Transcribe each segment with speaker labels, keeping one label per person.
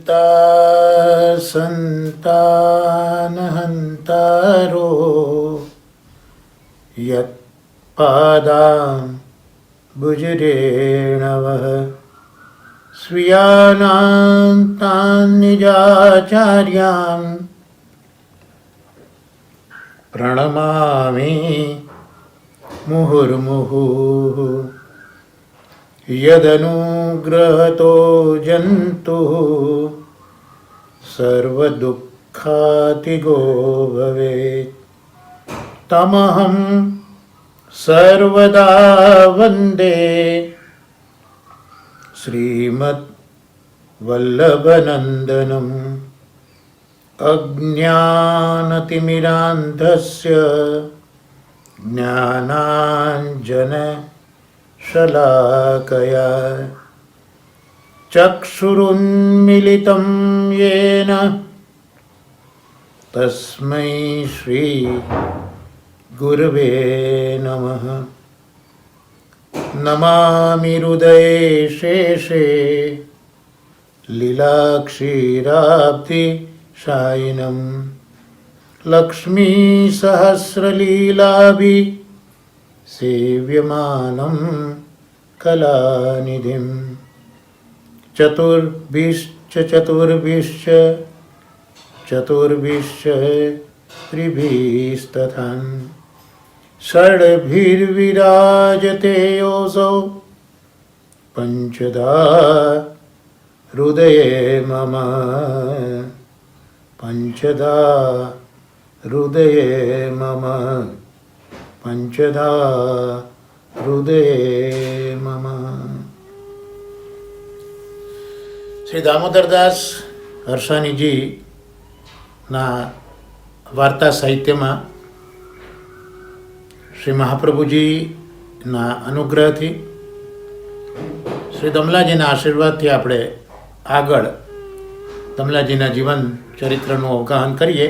Speaker 1: पिता संतानहन्तारो यत्पादाम्बुजरेणवः स्वीयानां तान् निजाचार्यान् प्रणमामि मुहुर्मुहुः। यदनुग्रहतो जन्तुः सर्वदुःखातिगो भवेत् तमहं सर्वदा वन्दे श्रीमद्वल्लभनन्दनम्। अज्ञानतिमिरान्धस्य ज्ञानाञ्जनशलाकया चक्षुरुन्मिलितं येन तस्मै श्री गुरवे नमः। नमामि हृदये शेषे लीलाक्षीराब्धिशायिनं लक्ष्मीसहस्रलीलाभि सेव्यमानं कलानिधिं। चतुर्भिश्च त्रिभिस्तथा षड्भिर्विराजते योऽसौ पञ्चधा हृदये मम। पञ्चधा हृदये मम। પંચધા હૃદયે મમ. શ્રી દામોદરદાસ હરસાણીજીના વાર્તા સાહિત્યમાં શ્રી મહાપ્રભુજીના અનુગ્રહથી શ્રી દમલાજીના આશીર્વાદથી આપણે આગળ દમલાજીના જીવન ચરિત્રનું અવગાહન કરીએ.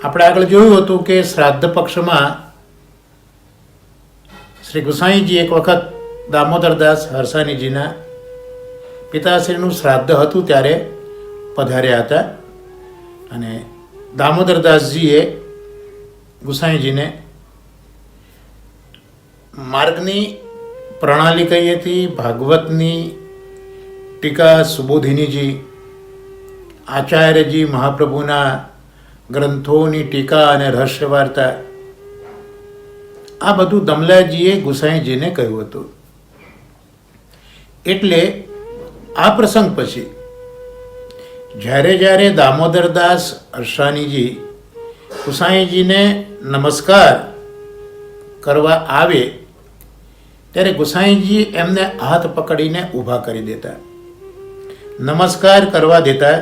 Speaker 1: આપણે આગળ જોયું હતું કે શ્રાદ્ધ પક્ષમાં શ્રી ગુસાઈજી એક વખત દામોદરદાસ હરસાણીજીના પિતાશ્રીનું શ્રાદ્ધ હતું ત્યારે પધાર્યા હતા અને દામોદરદાસજીએ ગુસાઈજીને માર્ગની પ્રણાલી કહી હતી, ભાગવતની ટીકા સુબોધિનીજી, આચાર્યજી મહાપ્રભુના ગ્રંથોની ટીકા અને રહસ્ય વાર્તા, આ બધું દમલાજીએ ગુસાઈજીને કહ્યું હતું. એટલે આ પ્રસંગ પછી જ્યારે દામોદરદાસ હરસાણીજી ગુસાઈજીને નમસ્કાર કરવા આવે ત્યારે ગુસાઈજી એમને હાથ પકડીને ઊભા કરી દેતા, નમસ્કાર કરવા દેતા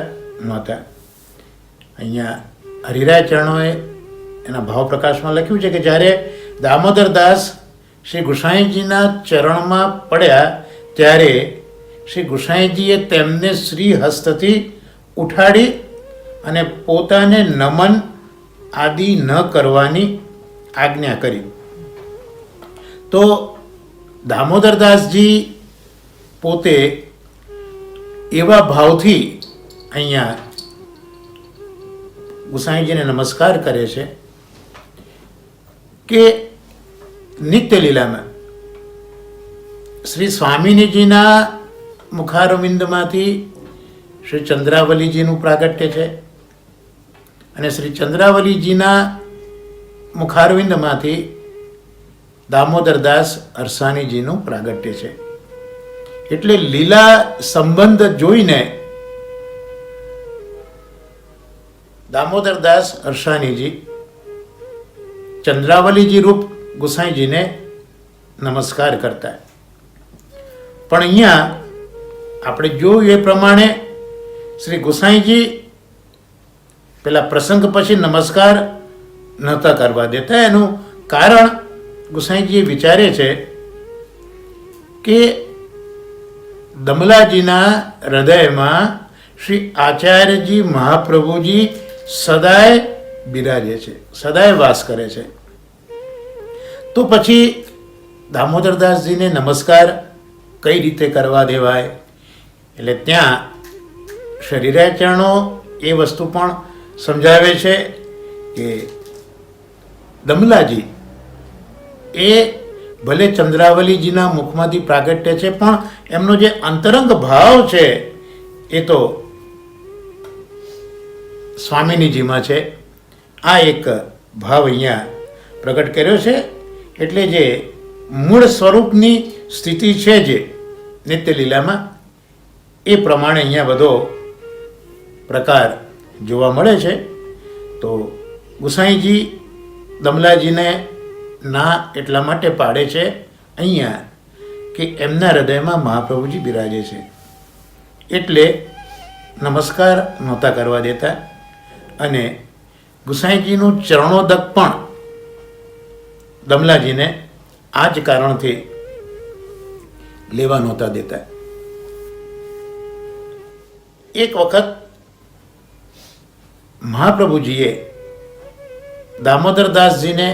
Speaker 1: નહોતા. અહીંયા હરિરાય ચરણોએ એના ભાવ પ્રકાશમાં લખ્યું છે કે જ્યારે દામોદરદાસ શ્રી ગુસાઈજીના ચરણમાં પડ્યા ત્યારે શ્રી ગુસાઈજીએ તેમને શ્રી હસ્તથી ઉઠાડી અને પોતાને નમન આદિ ન કરવાની આજ્ઞા કરી. તો દામોદરદાસજી પોતે એવા ભાવથી અહીંયા ગુસાઈજીને નમસ્કાર કરે છે કે નિત્ય લીલામાં શ્રી સ્વામિનીજીના મુખારવિંદમાંથી શ્રી ચંદ્રાવલીજીનું પ્રાગટ્ય છે અને શ્રી ચંદ્રાવલીજીના મુખારવિંદમાંથી દામોદરદાસ હરસાણીજીનું પ્રાગટ્ય છે. એટલે લીલા સંબંધ જોઈને દામોદરદાસ હરસાણીજી ચંદ્રાવલીજી રૂપ ગુસાઈજીને નમસ્કાર કરતા. પણ અહીંયા આપણે જોયું એ પ્રમાણે શ્રી ગુસાઈજી પેલા પ્રસંગ પછી નમસ્કાર નહોતા કરવા દેતા. એનું કારણ ગુસાઈજી વિચારે છે કે દમલાજીના હૃદયમાં શ્રી આચાર્યજી મહાપ્રભુજી સદાય બિરાજે છે, સદાય વાસ કરે છે. તો પછી દામોદરદાસજીને નમસ્કાર કઈ રીતે કરવા દેવાય? એટલે ત્યાં શરીરાચરણો એ વસ્તુ પણ સમજાવે છે કે દમલાજી એ ભલે ચંદ્રાવલીજીના મુખમાંથી પ્રાગટ્ય છે, પણ એમનો જે અંતરંગ ભાવ છે એ તો સ્વામિનીજીમાં છે. આ એક ભાવ અહીંયા પ્રગટ કર્યો છે. એટલે જે મૂળ સ્વરૂપની સ્થિતિ છે જે નિત્યલીલામાં, એ પ્રમાણે અહીંયા બધો પ્રકાર જોવા મળે છે. તો ગુસાઈજી દમલાજીને ના એટલા માટે પાડે છે અહીંયા કે એમના હૃદયમાં મહાપ્રભુજી બિરાજે છે, એટલે નમસ્કાર નહોતા કરવા દેતા. અને ગુસાઈજીનું ચરણોદક પણ દમલાજીને આ જ કારણથી લેવા નહોતા દેતા. એક વખત મહાપ્રભુજીએ દામોદરદાસજીને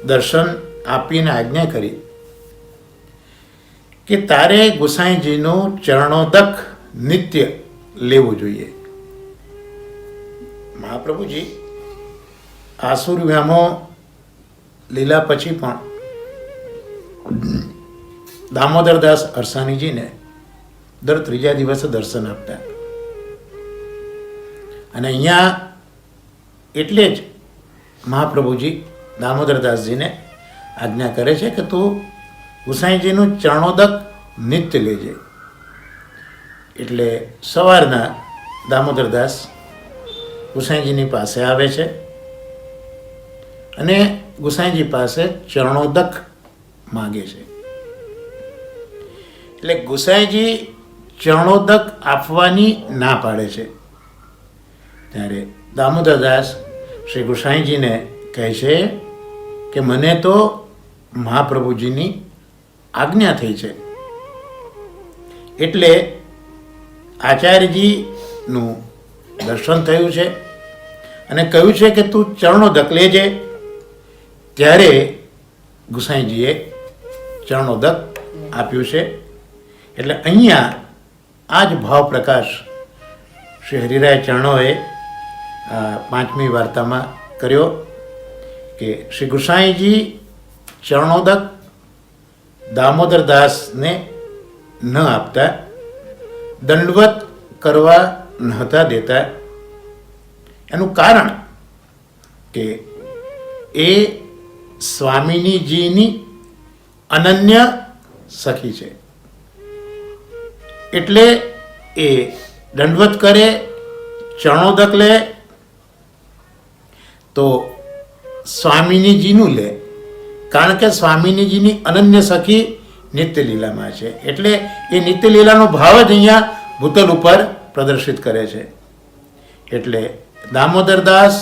Speaker 1: દર્શન આપીને આજ્ઞા કરી કે તારે ગુસાઈજીનું ચરણોદક નિત્ય લેવું જોઈએ. મહાપ્રભુજી આસુર વ્યામો લીલા પછી પણ દામોદરદાસ અરસાણીજીને દર ત્રીજા દિવસે દર્શન આપતા. અને અહીંયા એટલે જ મહાપ્રભુજી દામોદરદાસજીને આજ્ઞા કરે છે કે તું ગુસાઈજીનું ચરણોદક નિત્ય લેજે. એટલે સવારના દામોદરદાસ ગુસાઈજીની પાસે આવે છે અને ગુસાઈજી પાસે ચરણોદક માગે છે. એટલે ગુસાઈજી ચરણોદક આપવાની ના પાડે છે. ત્યારે દામોદરદાસ શ્રી ગુસાઈજીને કહે છે કે મને તો મહાપ્રભુજીની આજ્ઞા થઈ છે, એટલે આચાર્યજીનું દર્શન થયું છે અને કહ્યું છે કે તું ચરણોદક લેજે. ત્યારે ગુસાઈજીએ ચરણોદક આપ્યું છે. એટલે અહીંયા આ જ ભાવ પ્રકાશ શ્રી હરિરાય ચરણોએ 5મી વાર્તામાં કર્યો કે શ્રી ગુસાઈજી ચરણોદક દામોદરદાસને ન આપતા, દંડવત કરવા નહોતા દેતા. એનું કારણ કે એ સ્વામિનીજીની અનન્ય સખી છે, એટલે એ દંડવત કરે, ચરણોદક લે તો સ્વામિનીજીનું લે, કારણ કે સ્વામિનીજીની અનન્ય સખી નિત્યલીલામાં છે. એટલે એ નિત્યલીલાનો ભાવ જ અહીંયા ભૂતલ ઉપર પ્રદર્શિત કરે છે. એટલે દામોદરદાસ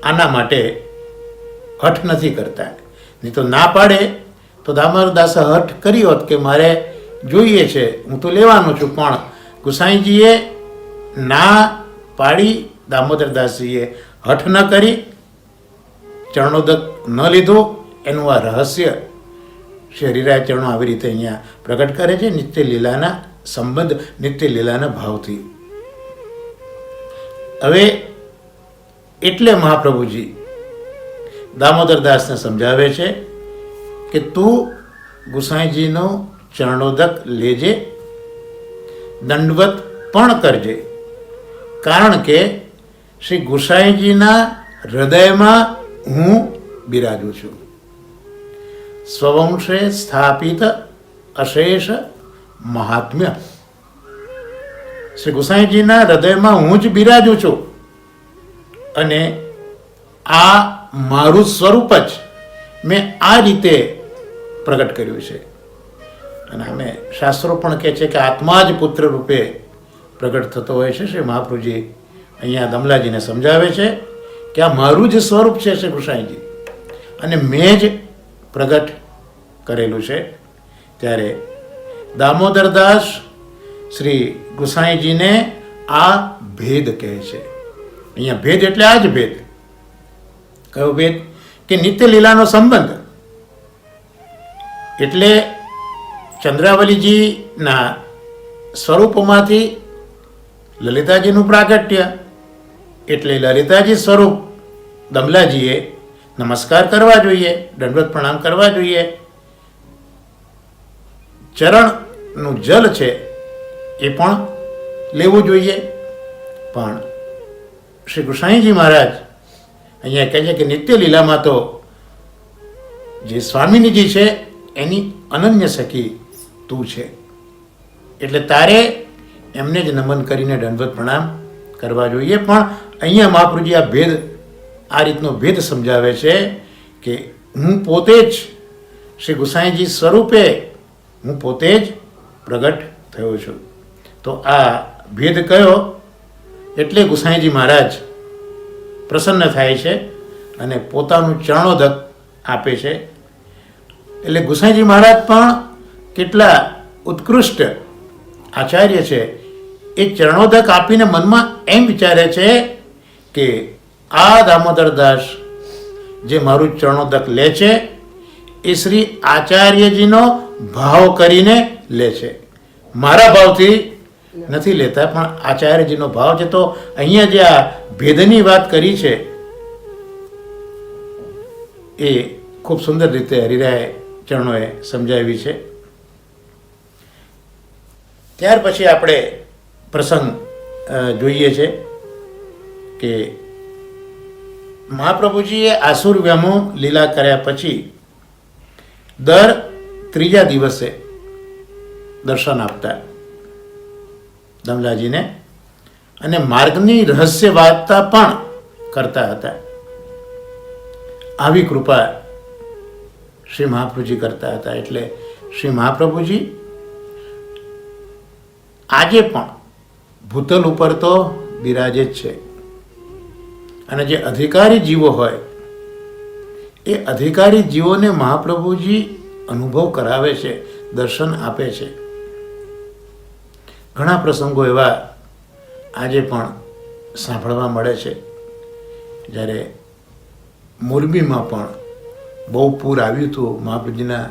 Speaker 1: આના માટે હઠ નથી કરતા. નહીં તો ના પાડે તો દામોદરદાસે હઠ કરી હોત કે મારે જોઈએ છે, હું તો લેવાનું છું. પણ ગુસાઈજીએ ના પાડી, દામોદરદાસજીએ હઠ ન કરી, ચરણોદક ન લીધું. એનું આ રહસ્ય શ્રી હરિરાય ચરણો આવી રીતે અહીંયા પ્રગટ કરે છે, નિત્ય લીલાના સંબંધ, નિત્ય લીલાના ભાવથી. હવે એટલે મહાપ્રભુજી દામોદરદાસને સમજાવે છે કે તું ગુસાઈજીનો ચરણોદક લેજે, દંડવત પણ કરજે, કારણ કે શ્રી ગુસાઈજીના હૃદયમાં હું બિરાજું છું. સ્વવંશે સ્થાપિત અશેષ મહાત્મ્ય. શ્રી ગુસાઈજીના હૃદયમાં હું જ બિરાજું છું અને આ મારું સ્વરૂપ જ મેં આ રીતે પ્રગટ કર્યું છે. અને અમે શાસ્ત્રો પણ કહે છે કે આત્મા જ પુત્ર રૂપે પ્રગટ થતો હોય છે. શ્રી મહાપ્રભુજી અહીંયા દમલાજીને સમજાવે છે કે આ મારું જ સ્વરૂપ છે શ્રી ગુસાઈજી, અને મેં જ પ્રગટ કરેલું છે. ત્યારે દામોદરદાસ શ્રી ગુસાઈજીને આ ભેદ કહે છે. અહીંયા ભેદ એટલે આ જ ભેદ. કયો ભેદ? કે નિત્ય લીલાનો સંબંધ. એટલે ચંદ્રાવલીજીના સ્વરૂપમાંથી લલિતાજીનું પ્રાગટ્ય, એટલે લલિતાજી સ્વરૂપ દમલાજીએ નમસ્કાર કરવા જોઈએ, દંડવત પ્રણામ કરવા જોઈએ. ચરણનું જલ છે એ પણ લેવું જોઈએ. પણ શ્રી ગુસાઈજી મહારાજ અહીંયા કહે છે કે નિત્ય લીલામાં તો જે સ્વામિનીજી છે એની અનન્ય સખી તું છે, એટલે તારે એમને જ નમન કરીને દંડવત પ્રણામ કરવા જોઈએ. પણ અહીંયા મહાપ્રભુજી આ ભેદ, આ રીતનો ભેદ સમજાવે છે કે હું પોતે જ શ્રી ગુસાઈજી સ્વરૂપે હું પોતે જ પ્રગટ થયો છું. તો આ ભેદ કયો એટલે ગુસાઈજી મહારાજ પ્રસન્ન થાય છે અને પોતાનું ચરણોદક આપે છે. એટલે ગુસાઈજી મહારાજ પણ કેટલા ઉત્કૃષ્ટ આચાર્ય છે. એ ચરણોદક આપીને મનમાં એમ વિચારે છે કે આ દામોદરદાસ જે મારું ચરણોદક લે છે એ શ્રી આચાર્યજીનો ભાવ કરીને લે છે, મારા ભાવથી નથી લેતા, પણ આચાર્યજીનો ભાવ છે. તો અહીંયા જે આ ભેદની વાત કરી છે એ ખૂબ સુંદર રીતે હરિરાય ચરણોએ સમજાવી છે. ત્યાર પછી આપણે પ્રસંગ જોઈએ છે કે મહાપ્રભુજીએ આસુર વ્યામો લીલા કર્યા પછી દર ત્રીજા દિવસે દર્શન આપતા દમલાજીને, અને માર્ગની રહસ્ય વાર્તા પણ કરતા હતા. આવી કૃપા શ્રી મહાપ્રભુજી કરતા હતા. એટલે શ્રી મહાપ્રભુજી આજે પણ ભૂતલ ઉપર તો બિરાજે જ છે, અને જે અધિકારી જીવો હોય એ અધિકારી જીવોને મહાપ્રભુજી અનુભવ કરાવે છે, દર્શન આપે છે. ઘણા પ્રસંગો એવા આજે પણ સાંભળવા મળે છે. જ્યારે મોરબીમાં પણ બહુ પૂર આવ્યું હતું, મહાપ્રભુજીના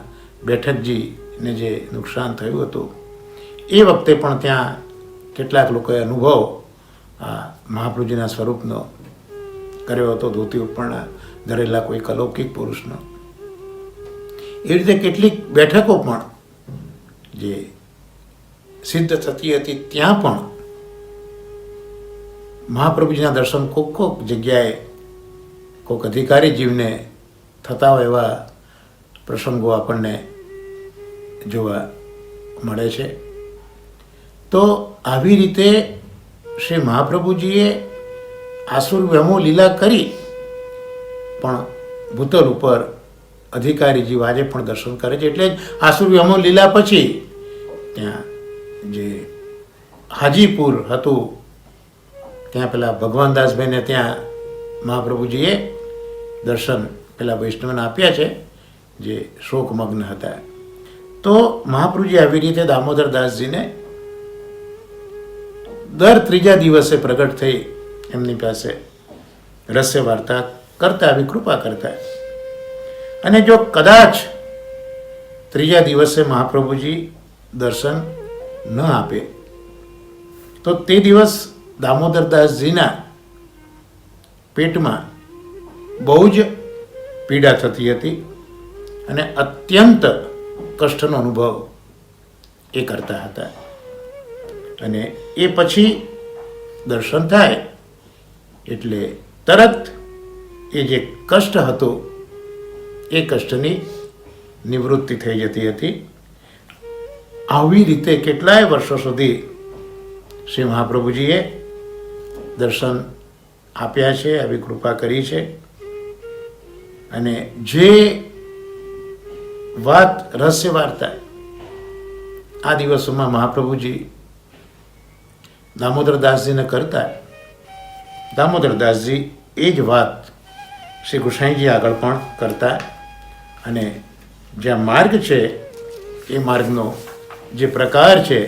Speaker 1: બેઠકજીને જે નુકસાન થયું હતું એ વખતે પણ ત્યાં કેટલાક લોકોએ અનુભવ આ મહાપ્રભુજીના સ્વરૂપનો કર્યો હતો, ધોતી ઉપરના ધરેલા કોઈ અલૌકિક પુરુષનો. એ રીતે કેટલીક બેઠકો પણ જે સિદ્ધ થતી હતી ત્યાં પણ મહાપ્રભુજીના દર્શન કોક જગ્યાએ કોઈક અધિકારી જીવને થતા હોય એવા પ્રસંગો આપણને જોવા મળે છે. તો આવી રીતે શ્રી મહાપ્રભુજીએ આસુર વ્યામો લીલા કરી, પણ ભૂતલ ઉપર અધિકારી જીવ આજે પણ દર્શન કરે છે. એટલે જ આસુર વ્યામો લીલા પછી ત્યાં જે હાજીપુર હતું ત્યાં પેલા ભગવાનદાસભાઈને ત્યાં મહાપ્રભુજીએ દર્શન પેલા વૈષ્ણવને આપ્યા છે જે શોકમગ્ન હતા. તો મહાપ્રભુજી આવી રીતે દામોદરદાસજીને દર ત્રીજા દિવસે પ્રગટ થઈ એમની પાસે રહસ્ય વાર્તા કરતા, આવી કૃપા કરતા. અને જો કદાચ ત્રીજા દિવસે મહાપ્રભુજી દર્શન ન આપે તો તે દિવસ દામોદરદાસજીના પેટમાં બહુ જ પીડા થતી હતી અને અત્યંત કષ્ટનો અનુભવ એ કરતા હતા. અને એ પછી દર્શન થાય એટલે તરત એ જે કષ્ટ હતો એ કષ્ટની નિવૃત્તિ થઈ જતી હતી. આવી રીતે કેટલાય વર્ષો સુધી શ્રી મહાપ્રભુજીએ દર્શન આપ્યા છે, આવી કૃપા કરી છે. અને જે વાત રહસ્ય વાર્તા આ દિવસોમાં મહાપ્રભુજી દામોદરદાસજીને કરતા, દામોદરદાસજી એ જ વાત શ્રી ગુસાઈજી આગળ પણ કરતા. અને જ્યાં માર્ગ છે એ માર્ગનો જે પ્રકાર છે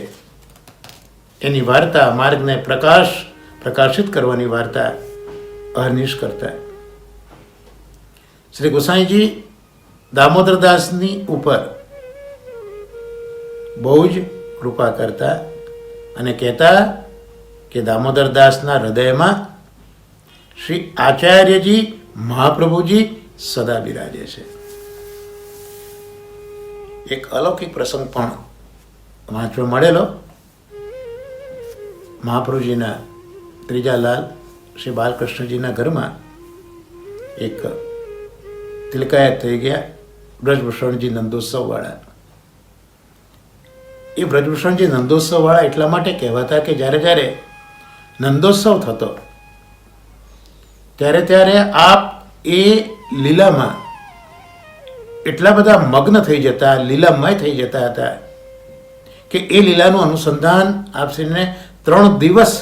Speaker 1: એની વાર્તા, માર્ગને પ્રકાશિત કરવાની વાર્તા અહર્નિશ કરતા. શ્રી ગુસાઈજી દામોદરદાસની ઉપર બહુ જ કૃપા કરતા અને કહેતા કે દામોદરદાસના હૃદયમાં શ્રી આચાર્યજી મહાપ્રભુજી સદા બિરાજે છે. એક અલૌકિક પ્રસંગ પણ વાંચવા મળેલો. મહાપ્રભુજીના ત્રીજા લાલ શ્રી બાલકૃષ્ણજીના ઘરમાં એક તિલકાયત થઈ ગયા બ્રજભૂષણજી નંદોત્સવવાળા. એ બ્રજભૂષણજી નંદોત્સવવાળા એટલા માટે કહેવાતા કે જ્યારે જ્યારે નંદોત્સવ થતો ત્યારે ત્યારે આપ એ લીલામાં એટલા બધા મગ્ન થઈ જતા, લીલામય થઈ જતા હતા કે એ લીલાનું અનુસંધાન આપશ્રીને 3 દિવસ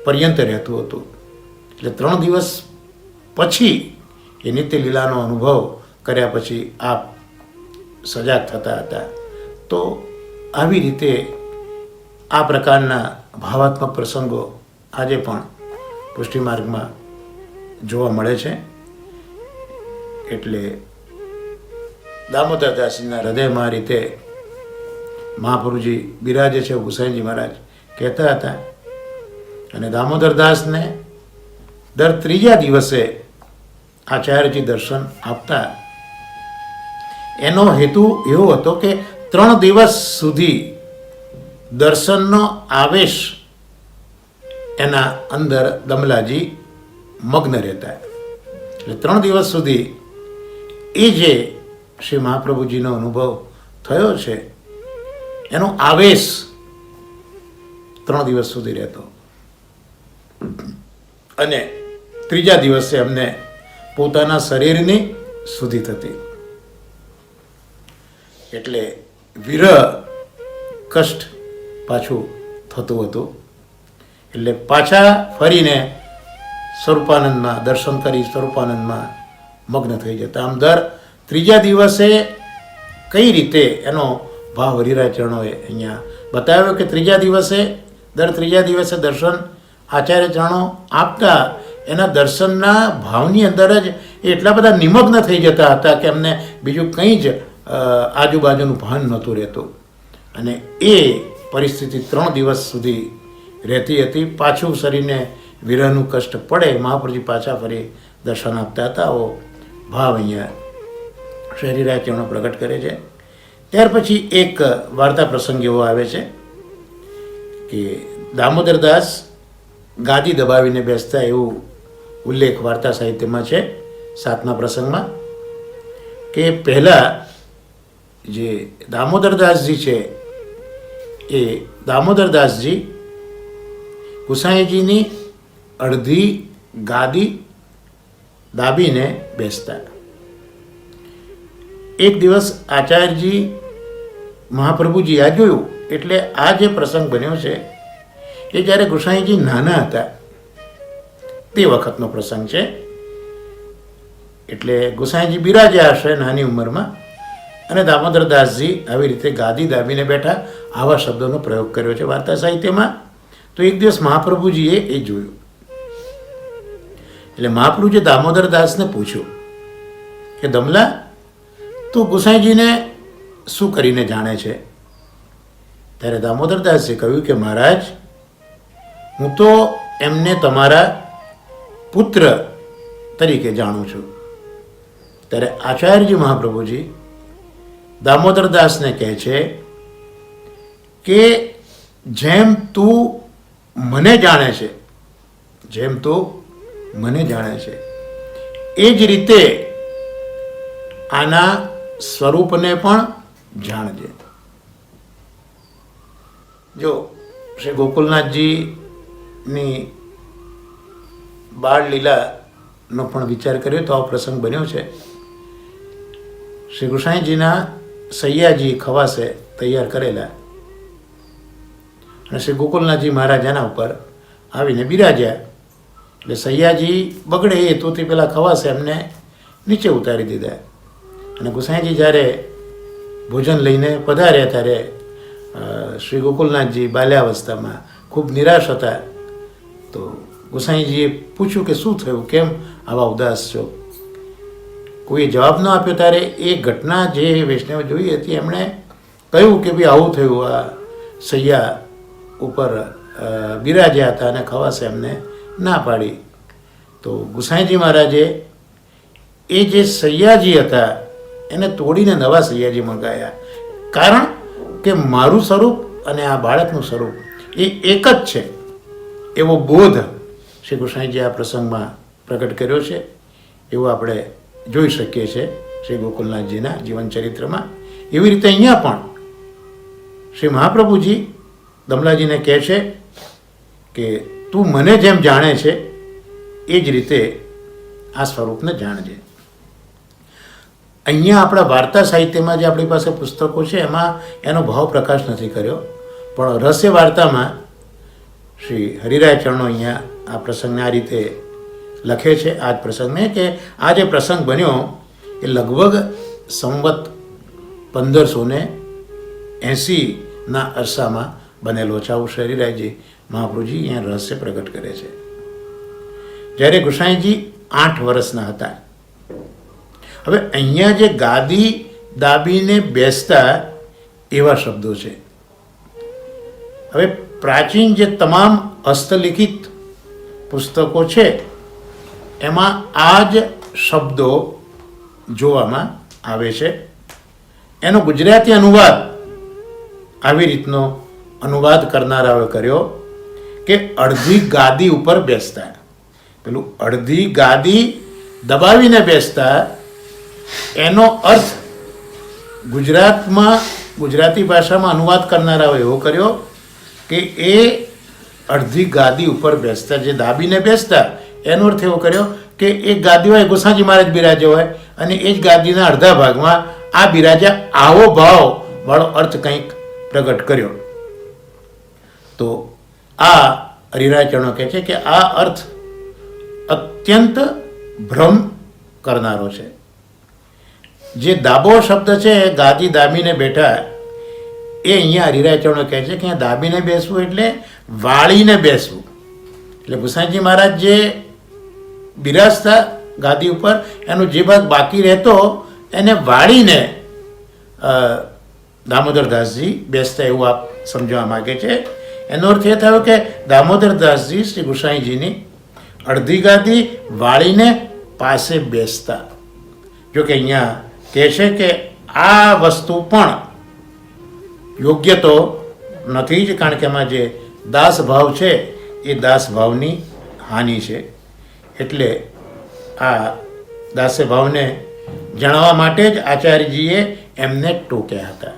Speaker 1: પર્યંત રહેતું હતું. એટલે 3 દિવસ પછી એ નિત્ય લીલાનો અનુભવ કર્યા પછી આપ સજાગ થતા હતા. તો આવી રીતે આ પ્રકારના ભાવાત્મક પ્રસંગો આજે પણ પુષ્ટિ માર્ગમાં જોવા મળે છે. એટલે દામોદરદાસજીના હૃદયમાં આ રીતે મહાપ્રભુજી બિરાજે છે હુસૈનજી મહારાજ કહેતા હતા. અને દામોદરદાસને દર 3જા દિવસે આચાર્યજી દર્શન આપતા. એનો હેતુ એવો હતો કે 3 દિવસ સુધી દર્શનનો આવેશ એના અંદર દમલાજી મગ્ન રહેતા. એટલે 3 દિવસ સુધી એ જે શ્રી મહાપ્રભુજીનો અનુભવ થયો છે એનો આવેશ 3 દિવસ સુધી રહેતો. અને 3જા દિવસે અમને પોતાના શરીરની શુદ્ધિ થતી. એટલે વિરહ કષ્ટ પાછું થતું હતું. એટલે પાછા ફરીને સ્વરૂપાનંદમાં દર્શન કરી સ્વરૂપાનંદમાં મગ્ન થઈ જતા. આમ દર 3જા દિવસે કઈ રીતે એનો ભાવ હરિરાચરણોએ અહીંયા બતાવ્યો કે 3જા દિવસે દર 3જા દિવસે દર્શન આચાર્ય ચરણો આપતા. એના દર્શનના ભાવની અંદર જ એટલા બધા નિમગ્ન થઈ જતા હતા કે એમને બીજું કંઈ જ આજુબાજુનું ભાન નહોતું રહેતું. અને એ પરિસ્થિતિ 3 દિવસ સુધી રહેતી હતી. પાછું શરીરને વિરહનું કષ્ટ પડે મહાપ્રભુજી પાછા ફરી દર્શન આપતા હતા. આવો ભાવ અહીંયા શરીરાચરણો પ્રગટ કરે છે. ત્યાર પછી એક વાર્તા પ્રસંગ એવો આવે છે કે દામોદરદાસ ગાદી દબાવીને બેસતા એવું ઉલ્લેખ વાર્તા સાહિત્યમાં છે 7મા પ્રસંગમાં. કે પહેલાં જે દામોદરદાસજી છે એ દામોદરદાસજી ગુસાઈજીની અડધી ગાદી દાબીને બેસતા. એક દિવસ આચાર્યજી મહાપ્રભુજી આ જોયું. એટલે આ જે પ્રસંગ બન્યો છે એ જ્યારે ગુસાઈજી નાના હતા તે વખતનો પ્રસંગ છે. એટલે ગુસાઈજી બિરાજ્યા હશે નાની ઉંમરમાં અને દામોદરદાસજી આવી રીતે ગાદી દાબીને બેઠા. આવા શબ્દોનો પ્રયોગ કર્યો છે વાર્તા સાહિત્યમાં. તો એક દિવસ મહાપ્રભુજીએ એ જોયું. એટલે મહાપ્રભુજીએ દામોદરદાસને પૂછ્યું કે દમલા તું ગુસાઈજીને શું કરીને જાણે છે? ત્યારે દામોદરદાસે કહ્યું કે મહારાજ હું તો એમને તમારા પુત્ર તરીકે જાણું છું. ત્યારે આચાર્યજી મહાપ્રભુજી દામોદરદાસને કહે છે કે જેમ તું મને જાણે છે, જેમ તું મને જાણે છે એ જ રીતે આના સ્વરૂપને પણ જાણજે. જો શ્રી ગોકુલનાથજીની બાળ લીલાનો પણ વિચાર કર્યો તો આ પ્રસંગ બન્યો છે. શ્રી ગુસાઈજીના સૈયાજી ખવાસે તૈયાર કરેલા અને શ્રી ગોકુલનાથજી મહારાજ એના ઉપર આવીને બિરાજ્યા. એટલે સૈયાજી બગડે એ હેતુથી પેલા ખવાસે એમને નીચે ઉતારી દીધા. અને ગુસાઈજી જ્યારે ભોજન લઈને પધાર્યા ત્યારે શ્રી ગોકુલનાથજી બાલ્યાવસ્થામાં ખૂબ નિરાશ હતા. તો ગુસાઈજીએ પૂછ્યું કે શું થયું, કેમ આવા ઉદાસ છો? કોઈએ જવાબ ન આપ્યો. ત્યારે એ ઘટના જે વૈષ્ણવે જોઈ હતી એમણે કહ્યું કે ભાઈ આવું થયું, આ સૈયા ઉપર બિરાજ્યા હતા અને ખવાશે એમને ના પાડી. તો ગુસાઈજી મહારાજે એ જે સૈયાજી હતા એને તોડીને નવા સૈયાજી મંગાયા. કારણ કે મારું સ્વરૂપ અને આ બાળકનું સ્વરૂપ એ એક જ છે એવો બોધ શ્રી ગુસાઈજી આ પ્રસંગમાં પ્રગટ કર્યો છે. એવું આપણે જોઈ શકીએ છીએ શ્રી ગોકુલનાથજીના જીવન ચરિત્રમાં. એવી રીતે અહીંયા પણ શ્રી મહાપ્રભુજી દમલાજીને કહે છે કે તું મને જેમ જાણે છે એ જ રીતે આ સ્વરૂપને જાણજે. અહીંયા આપણા વાર્તા સાહિત્યમાં જે આપણી પાસે પુસ્તકો છે એમાં એનો ભાવ પ્રકાશ નથી કર્યો, પણ રહસ્ય વાર્તામાં શ્રી હરિરાય ચરણો અહીંયા આ પ્રસંગને આ રીતે લખે છે. આ જ પ્રસંગને કે આ જે પ્રસંગ બન્યો એ લગભગ સંવત 1580ના અરસામાં બનેલો છે. આવું શ્રી હરિરાયજી મહાપ્રભુજી અહીંયા રહસ્ય પ્રગટ કરે છે. જ્યારે ગુસાઈજી 8 વર્ષના હતા. હવે અહીંયા જે ગાદી દાબીને બેસતા એવા શબ્દો છે. હવે પ્રાચીન જે તમામ હસ્તલિખિત પુસ્તકો છે એમાં આ જ શબ્દો જોવામાં આવે છે. એનો ગુજરાતી અનુવાદ આવી રીતનો અનુવાદ કરનારાઓએ કર્યો કે અડધી ગાદી ઉપર બેસતા. પેલું અડધી ગાદી દબાવીને બેસતા એનો અર્થ ગુજરાતી ભાષામાં અનુવાદ કરનારાઓ એવો કર્યો કે એ અડધી ગાદી ઉપર બેસતા, જે દાબીને બેસતા એનો અર્થ એવો કર્યો કે એક ગાદી હોય ગોસાજી મહારાજ બિરાજે હોય અને એ જ ગાદીના અડધા ભાગમાં આ બિરાજ્યા, આવો ભાવ વાળો અર્થ કંઈક પ્રગટ કર્યો. તો આ હરિરાય ચરણો કહે છે કે આ અર્થ અત્યંત ભ્રમ કરનારો છે. જે દાબો શબ્દ છે ગાદી દાબીને બેઠા એ અહીંયા હરિરાય ચરણો કહે છે કે અહીંયા દાબીને બેસવું એટલે વાળીને બેસવું. એટલે ગુસાઈજી મહારાજ જે બિરાજતા ગાદી ઉપર એનો જે ભાગ બાકી રહેતો એને વાળીને દામોદરદાસજી બેસતા એવું આપ સમજવા માગે છે. એનો અર્થ એ થયો કે દામોદરદાસજી શ્રી ગુસાઈજીની અડધી ગાદી વાળીને પાસે બેસતા. જો કે અહીંયા કહે છે કે આ વસ્તુ પણ યોગ્ય તો નથી જ, કારણ કે એમાં જે દાસ ભાવ છે એ દાસ ભાવની હાનિ છે. એટલે આ દાસ્ય ભાવને જણાવવા માટે જ આચાર્યજીએ એમને ટોક્યા હતા.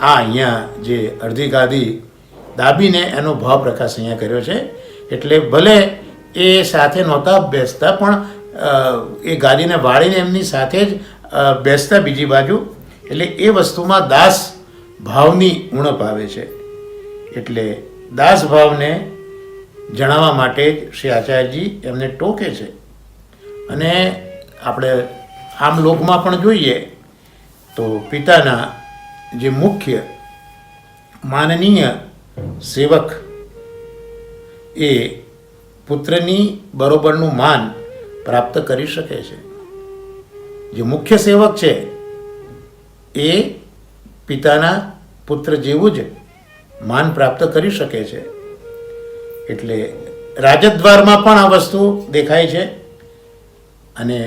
Speaker 1: આ અહીંયા જે અડધી ગાદી દાબીને એનો ભાવ પ્રકાશ અહીંયા કર્યો છે. એટલે ભલે એ સાથે નહોતા બેસતા પણ એ ગાદીને વાળીને એમની સાથે જ બેસતા બીજી બાજુ. એટલે એ વસ્તુમાં દાસ ભાવની ઉણપ આવે છે. એટલે દાસ ભાવને જણાવવા માટે જ શ્રી આચાર્યજી એમને ટોકે છે. અને આપણે આમ લોકમાં પણ જોઈએ તો પિતાના જે મુખ્ય માનનીય સેવક એ પુત્રની બરોબરનું માન પ્રાપ્ત કરી શકે છે. જે મુખ્ય સેવક છે એ પિતાના પુત્ર જેવું જ માન પ્રાપ્ત કરી શકે છે. એટલે રાજદ્વારમાં પણ આ વસ્તુ દેખાય છે. અને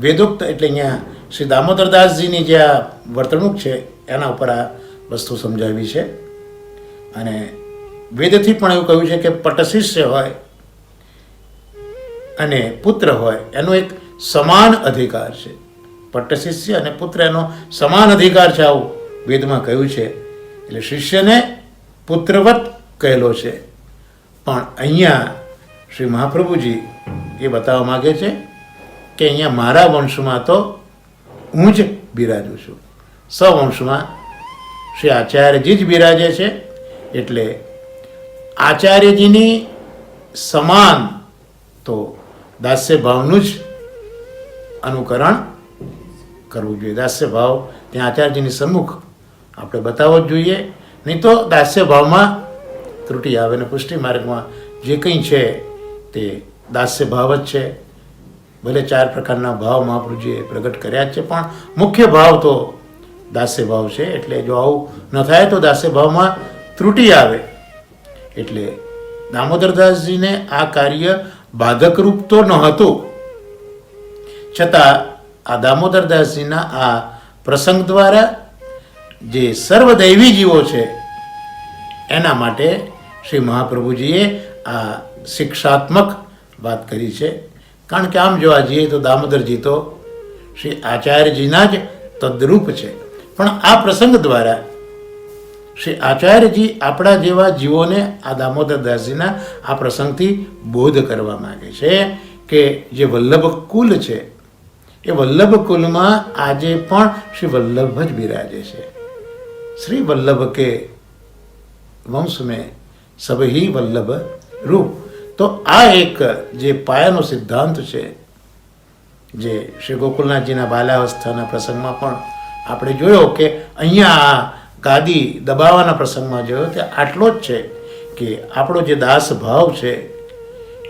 Speaker 1: વેદોક્ત એટલે અહીંયા શ્રી દામોદરદાસજીની જે આ વર્તણૂક છે એના ઉપર આ વસ્તુ સમજાવી છે. અને વેદથી પણ એવું કહ્યું છે કે પટશિષ્ય હોય અને પુત્ર હોય એનો એક સમાન અધિકાર છે. પટ્ટશિષ્ય અને પુત્ર એનો સમાન અધિકાર છે, આવું વેદમાં કહ્યું છે. એટલે શિષ્યને પુત્રવત કહેલો છે. પણ અહીંયા શ્રી મહાપ્રભુજી એ બતાવવા માગે છે કે અહીંયા મારા વંશમાં તો હું જ બિરાજું છું, સવંશમાં શ્રી આચાર્યજી જ બિરાજે છે. એટલે આચાર્યજીની સમાન તો દાસ્ય ભાવનું જ અનુકરણ કરવું જોઈએ. દાસ્ય ભાવ ત્યાં આચાર્યજીની સન્મુખ આપણે બતાવવો જ જોઈએ, નહીં તો દાસ્ય ભાવમાં ત્રુટિ આવે. ને પુષ્ટિ માર્ગમાં જે કંઈ છે તે દાસ્ય ભાવ જ છે. ભલે 4 પ્રકારના ભાવ મહાપ્રભુજીએ પ્રગટ કર્યા જ છે, પણ મુખ્ય ભાવ તો દાસ્ય ભાવ છે. એટલે જો આવું ન થાય તો દાસ્ય ભાવમાં ત્રુટિ આવે. એટલે દામોદરદાસજીને આ કાર્ય બાધકરૂપ તો ન હતું, છતાં આ દામોદરદાસજીના આ પ્રસંગ દ્વારા જે સર્વદૈવી જીવો છે એના માટે શ્રી મહાપ્રભુજીએ આ શિક્ષાત્મક વાત કરી છે. કારણ કે આમ જોવા જઈએ તો દામોદરજી તો શ્રી આચાર્યજીના જ તદ્રૂપ છે, પણ આ પ્રસંગ દ્વારા શ્રી આચાર્યજી આપણા જેવા જીવોને આ દામોદરદાસજીના આ પ્રસંગથી બોધ કરવા માગે છે કે જે વલ્લભ કુલ છે એ વલ્લભ કુલમાં આજે પણ શ્રી વલ્લભ જ બિરાજે છે. શ્રી વલ્લભ કે વંશ મેં સબહી વલ્લભ રૂપ. તો આ એક જે પાયાનો સિદ્ધાંત છે, જે શ્રી ગોકુલનાથજીના બાલાવસ્થાના પ્રસંગમાં પણ આપણે જોયો કે અહીંયા આ ગાદી દબાવવાના પ્રસંગમાં જોયો કે આટલો જ છે કે આપણો જે દાસ ભાવ છે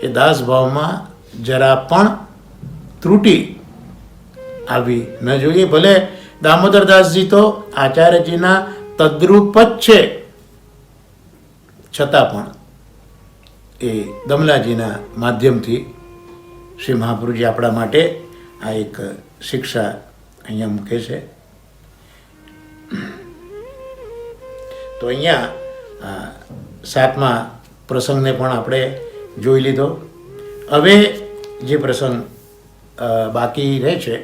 Speaker 1: એ દાસ ભાવમાં જરા પણ ત્રુટિ આવી ન જોઈએ. ભલે દામોદરદાસજી તો આચાર્યજીના તદ્રૂપ જ છે, છતાં પણ એ દમલાજીના માધ્યમથી શ્રી મહાપ્રભુજી આપણા માટે આ એક શિક્ષા અહીંયા મૂકે છે. તો અહીંયા 7મા પ્રસંગને પણ આપણે જોઈ લીધો. હવે જે પ્રસંગ બાકી રહે છે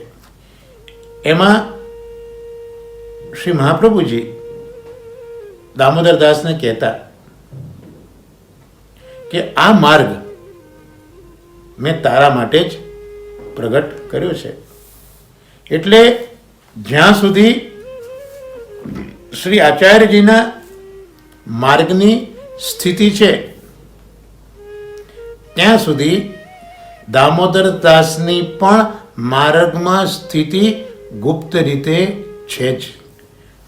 Speaker 1: એમાં શ્રી મહાપ્રભુજી દામોદરદાસને કહેતા કે આ માર્ગ મેં તારા માટે જ પ્રગટ કર્યો છે. એટલે જ્યાં સુધી શ્રી આચાર્યજીના માર્ગની સ્થિતિ છે ત્યાં સુધી દામોદરદાસની પણ માર્ગમાં સ્થિતિ ગુપ્ત રીતે છે જ.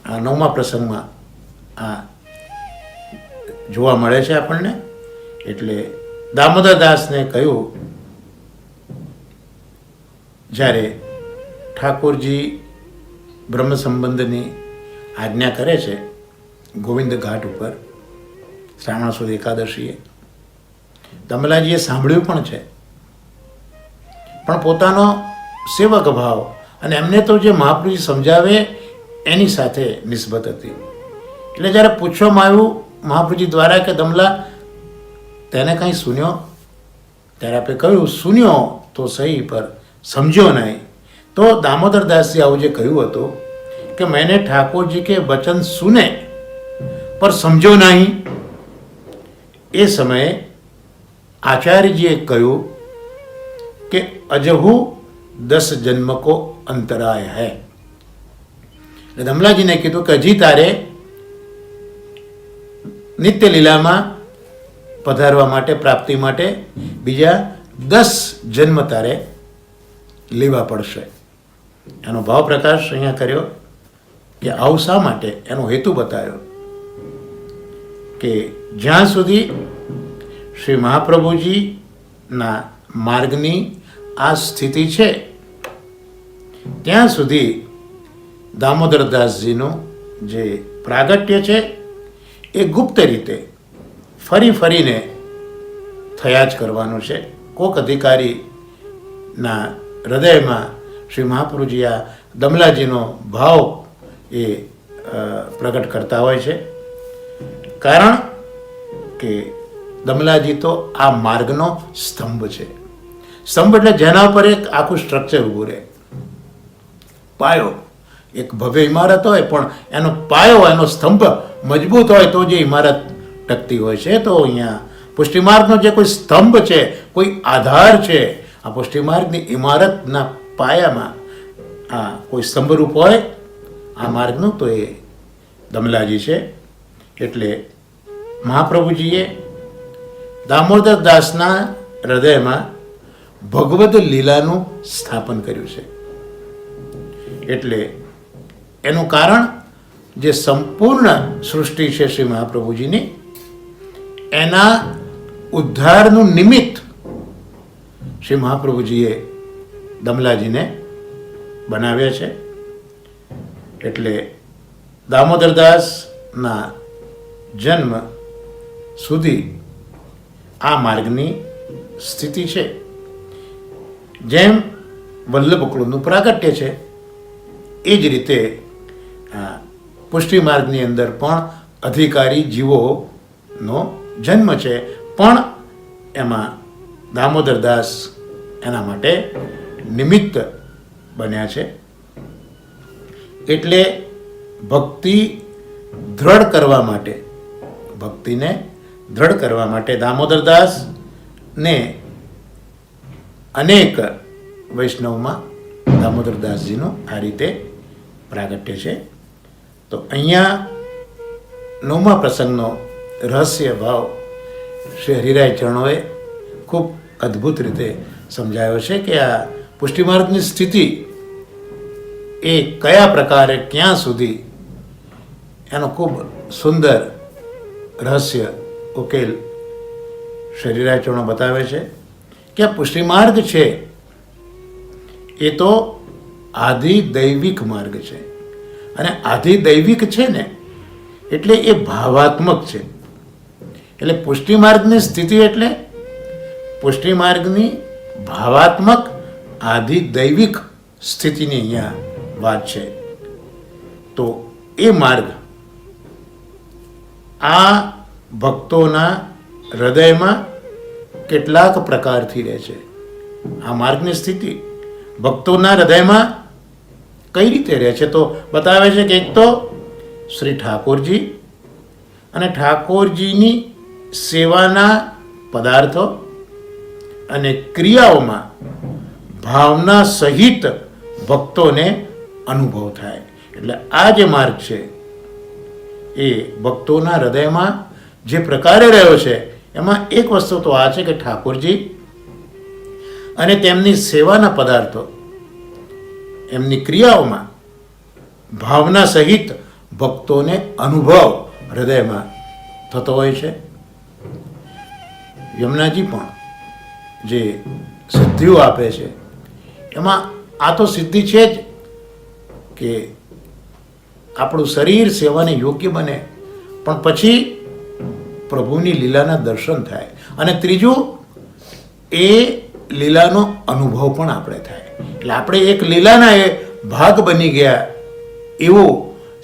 Speaker 1: આ 9મા પ્રસંગમાં આ જોવા મળે છે આપણને. એટલે દામોદરદાસને કહ્યું, જ્યારે ઠાકોરજી બ્રહ્મ સંબંધની આજ્ઞા કરે છે ગોવિંદ ઘાટ ઉપર શ્રાવણ સુદ એકાદશીએ, દમલાજીએ સાંભળ્યું પણ છે, પણ પોતાનો સેવક ભાવ અને એમને તો જે મહાપ્રભુજી સમજાવે એની સાથે નિસ્બત હતી. એટલે જ્યારે પૂછવામાં આવ્યું મહાપ્રભુજી દ્વારા કે દમલા તેને કંઈ સુન્યો, ત્યારે આપણે કહ્યું સુન્યો તો સહી પર સમજ્યો નહીં. તો દામોદરદાસજી આવું જે કહ્યું હતું કે मैंने ठाकुर जी के वचन सुने पर समझो नहीं, એ સમયે આચાર્યજીએ કહ્યું કે અજહુ 10 જન્મ કો અંતરાય હૈ. એટલે દમલાજીને કીધું કે હજી તારે નિત્ય લીલામાં પધારવા માટે, પ્રાપ્તિ માટે બીજા 10 જન્મ તારે લેવા પડશે. એનો ભાવ પ્રકાશ અહીંયા કર્યો કે આવું શા માટે, એનો હેતુ બતાવ્યો કે જ્યાં સુધી શ્રી મહાપ્રભુજીના માર્ગની આ સ્થિતિ છે ત્યાં સુધી દામોદરદાસજીનું જે પ્રાગટ્ય છે એ ગુપ્ત રીતે ફરીને થયા જ કરવાનું છે. કોક અધિકારીના હૃદયમાં શ્રી મહાપ્રભુજી આ દમલાજીનો ભાવ એ પ્રગટ કરતા હોય છે. કારણ કે દમલાજી તો આ માર્ગનો સ્તંભ છે. સ્તંભ એટલે જેના પર એક આખું સ્ટ્રક્ચર ઊભું રહે. પાયો, એક ભવ્ય ઇમારત હોય પણ એનો પાયો, એનો સ્તંભ મજબૂત હોય તો જે ઇમારત ટકતી હોય છે. તો અહીંયા પુષ્ટિમાર્ગનો જે કોઈ સ્તંભ છે, કોઈ આધાર છે, આ પુષ્ટિમાર્ગની ઇમારતના પાયામાં આ કોઈ સ્તંભરૂપ હોય આ માર્ગનું, તો એ દમલાજી છે. એટલે મહાપ્રભુજીએ દામોદરદાસના હૃદયમાં ભગવદ લીલાનું સ્થાપન કર્યું છે. એટલે એનું કારણ જે સંપૂર્ણ સૃષ્ટિ છે શ્રી મહાપ્રભુજીની, એના ઉદ્ધારનું નિમિત્ત શ્રી મહાપ્રભુજીએ દમલાજીને બનાવ્યા છે. એટલે દામોદરદાસના જન્મ સુધી આ માર્ગની સ્થિતિ છે. જેમ વલ્લભ કુળનું પ્રાગટ્ય છે એ જ રીતે પુષ્ટિ માર્ગની અંદર પણ અધિકારી જીવોનો જન્મ છે, પણ એમાં દામોદરદાસ એના માટે નિમિત્ત બન્યા છે. એટલે ભક્તિ દ્રઢ કરવા માટે, ભક્તિને દ્રઢ કરવા માટે દામોદરદાસને અનેક વૈષ્ણવમાં દામોદરદાસજીનું આ રીતે પ્રાગટ્ય છે. તો અહીંયા 9મા પ્રસંગનો રહસ્ય ભાવ શ્રી હરિરાય ચરણોએ ખૂબ અદ્ભુત રીતે સમજાયો છે કે આ પુષ્ટિમાર્ગની સ્થિતિ એ કયા પ્રકારે ક્યાં સુધી, એનો ખૂબ સુંદર રહસ્ય ઉકેલ શ્રી હરિરાય ચરણો બતાવે છે કે આ પુષ્ટિમાર્ગ છે એ તો આધિદૈવિક માર્ગ છે, અને આધિદૈવિક છે ને એટલે એ ભાવાત્મક છે. એટલે પુષ્ટિમાર્ગની સ્થિતિ એટલે પુષ્ટિમાર્ગની ભાવાત્મક આધિદૈવિક સ્થિતિની અહીંયા વાત છે. તો એ માર્ગ આ ભક્તોના હૃદયમાં કેટલાક પ્રકારથી રહે છે. આ માર્ગની સ્થિતિ ભક્તોના હૃદયમાં કઈ રીતે રહે છે તો બતાવે છે કે એક તો શ્રી ઠાકોરજી અને ઠાકોરજીની સેવાના પદાર્થો અને ક્રિયાઓમાં ભાવના સહિત ભક્તોને અનુભવ થાય. એટલે આ જે માર્ગ છે એ ભક્તોના હૃદયમાં જે પ્રકારે રહ્યો છે એમાં એક વસ્તુ તો આ છે કે ઠાકોરજી અને તેમની સેવાના પદાર્થો, એમની ક્રિયાઓમાં ભાવના સહિત ભક્તોને અનુભવ હૃદયમાં થતો હોય છે. યમુનાજી પણ જે સિદ્ધિઓ આપે છે એમાં આ તો સિદ્ધિ છે જ કે આપણું શરીર સેવાને યોગ્ય બને, પણ પછી પ્રભુની લીલાના દર્શન થાય, અને ત્રીજું એ લીલાનો અનુભવ પણ આપણે થાય. એટલે આપણે એક લીલાના એ ભાગ બની ગયા એવું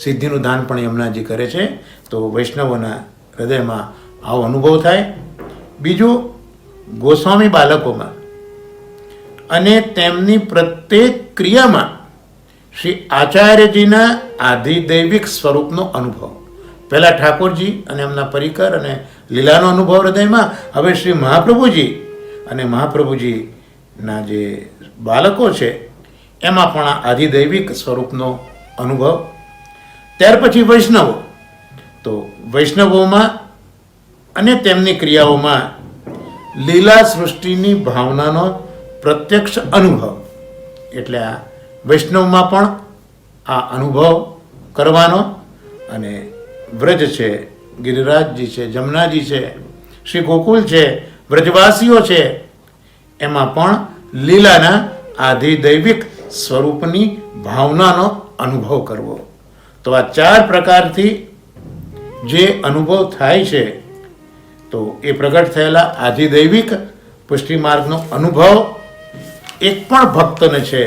Speaker 1: સિદ્ધિનું દાન પણ યમુનાજી કરે છે. તો વૈષ્ણવોના હૃદયમાં આવો અનુભવ થાય. બીજું, ગોસ્વામી બાલકોમાં અને તેમની પ્રત્યેક ક્રિયામાં શ્રી આચાર્યજીના આધિદૈવિક સ્વરૂપનો અનુભવ. પહેલાં ઠાકોરજી અને એમના પરિકર અને લીલાનો અનુભવ હૃદયમાં, હવે શ્રી મહાપ્રભુજી અને મહાપ્રભુજીના જે બાળકો છે એમાં પણ આ આધિદૈવિક સ્વરૂપનો અનુભવ. ત્યાર પછી વૈષ્ણવો, તો વૈષ્ણવોમાં અને તેમની ક્રિયાઓમાં લીલા સૃષ્ટિની ભાવનાનો પ્રત્યક્ષ અનુભવ. એટલે આ વૈષ્ણવમાં પણ આ અનુભવ કરવાનો, અને વ્રજ છે, ગિરિરાજજી છે, જમનાજી છે, શ્રી ગોકુલ છે, વ્રજવાસીઓ છે, એમાં પણ લીલાના આધિદૈવિક સ્વરૂપની ભાવનાનો અનુભવ કરવો. તો આ 4 પ્રકારથી જે અનુભવ થાય છે, તો એ પ્રગટ થયેલા આધિદૈવિક પુષ્ટિ માર્ગનો અનુભવ એક પણ ભક્તને છે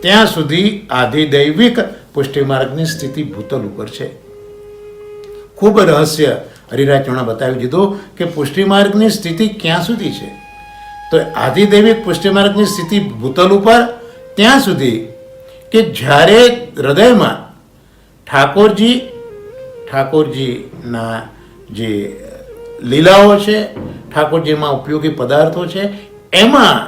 Speaker 1: ત્યાં સુધી આધિદૈવિક પુષ્ટિ માર્ગની સ્થિતિ ભૂતલ ઉપર છે. ખૂબ રહસ્ય હરિરાય ચરણે બતાવી દીધું કે પુષ્ટિ માર્ગની સ્થિતિ ક્યાં સુધી છે. તો આધિદૈવિક પુષ્ટિ માર્ગની સ્થિતિ ભૂતલ ઉપર ત્યાં સુધી કે જ્યારે હૃદયમાં ઠાકોરજીના જે લીલાઓ છે, ઠાકોરજીમાં ઉપયોગી પદાર્થો છે, એમાં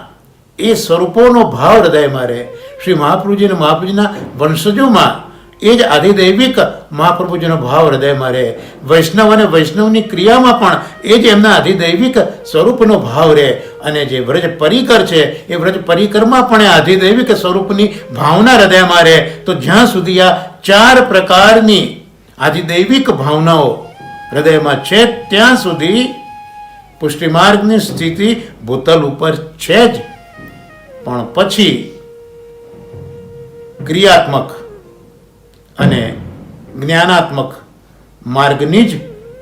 Speaker 1: એ સ્વરૂપોનો ભાવ હૃદયમાં રહે. શ્રી મહાપ્રભુજી અને મહાપ્રભુજીના વંશજોમાં એ જ આધિદૈવિક મહાપ્રભુજીનો ભાવ હૃદયમાં રહે. વૈષ્ણવ અને વૈષ્ણવની ક્રિયામાં પણ એ જ એમના આધિદૈવિક સ્વરૂપનો ભાવ રહે. અને જે વ્રજ પરિકર છે એ વ્રજ પરિકરમાં પણ એ આધિદૈવિક સ્વરૂપની ભાવના હૃદયમાં રહે. તો જ્યાં સુધી આ 4 પ્રકારની આધિદૈવિક ભાવનાઓ હૃદયમાં છે ત્યાં સુધી પુષ્ટિ માર્ગની સ્થિતિ ભૂતલ ઉપર છે જ. પણ પછી ક્રિયાત્મક અને જ્ઞાનાત્મક માર્ગની જ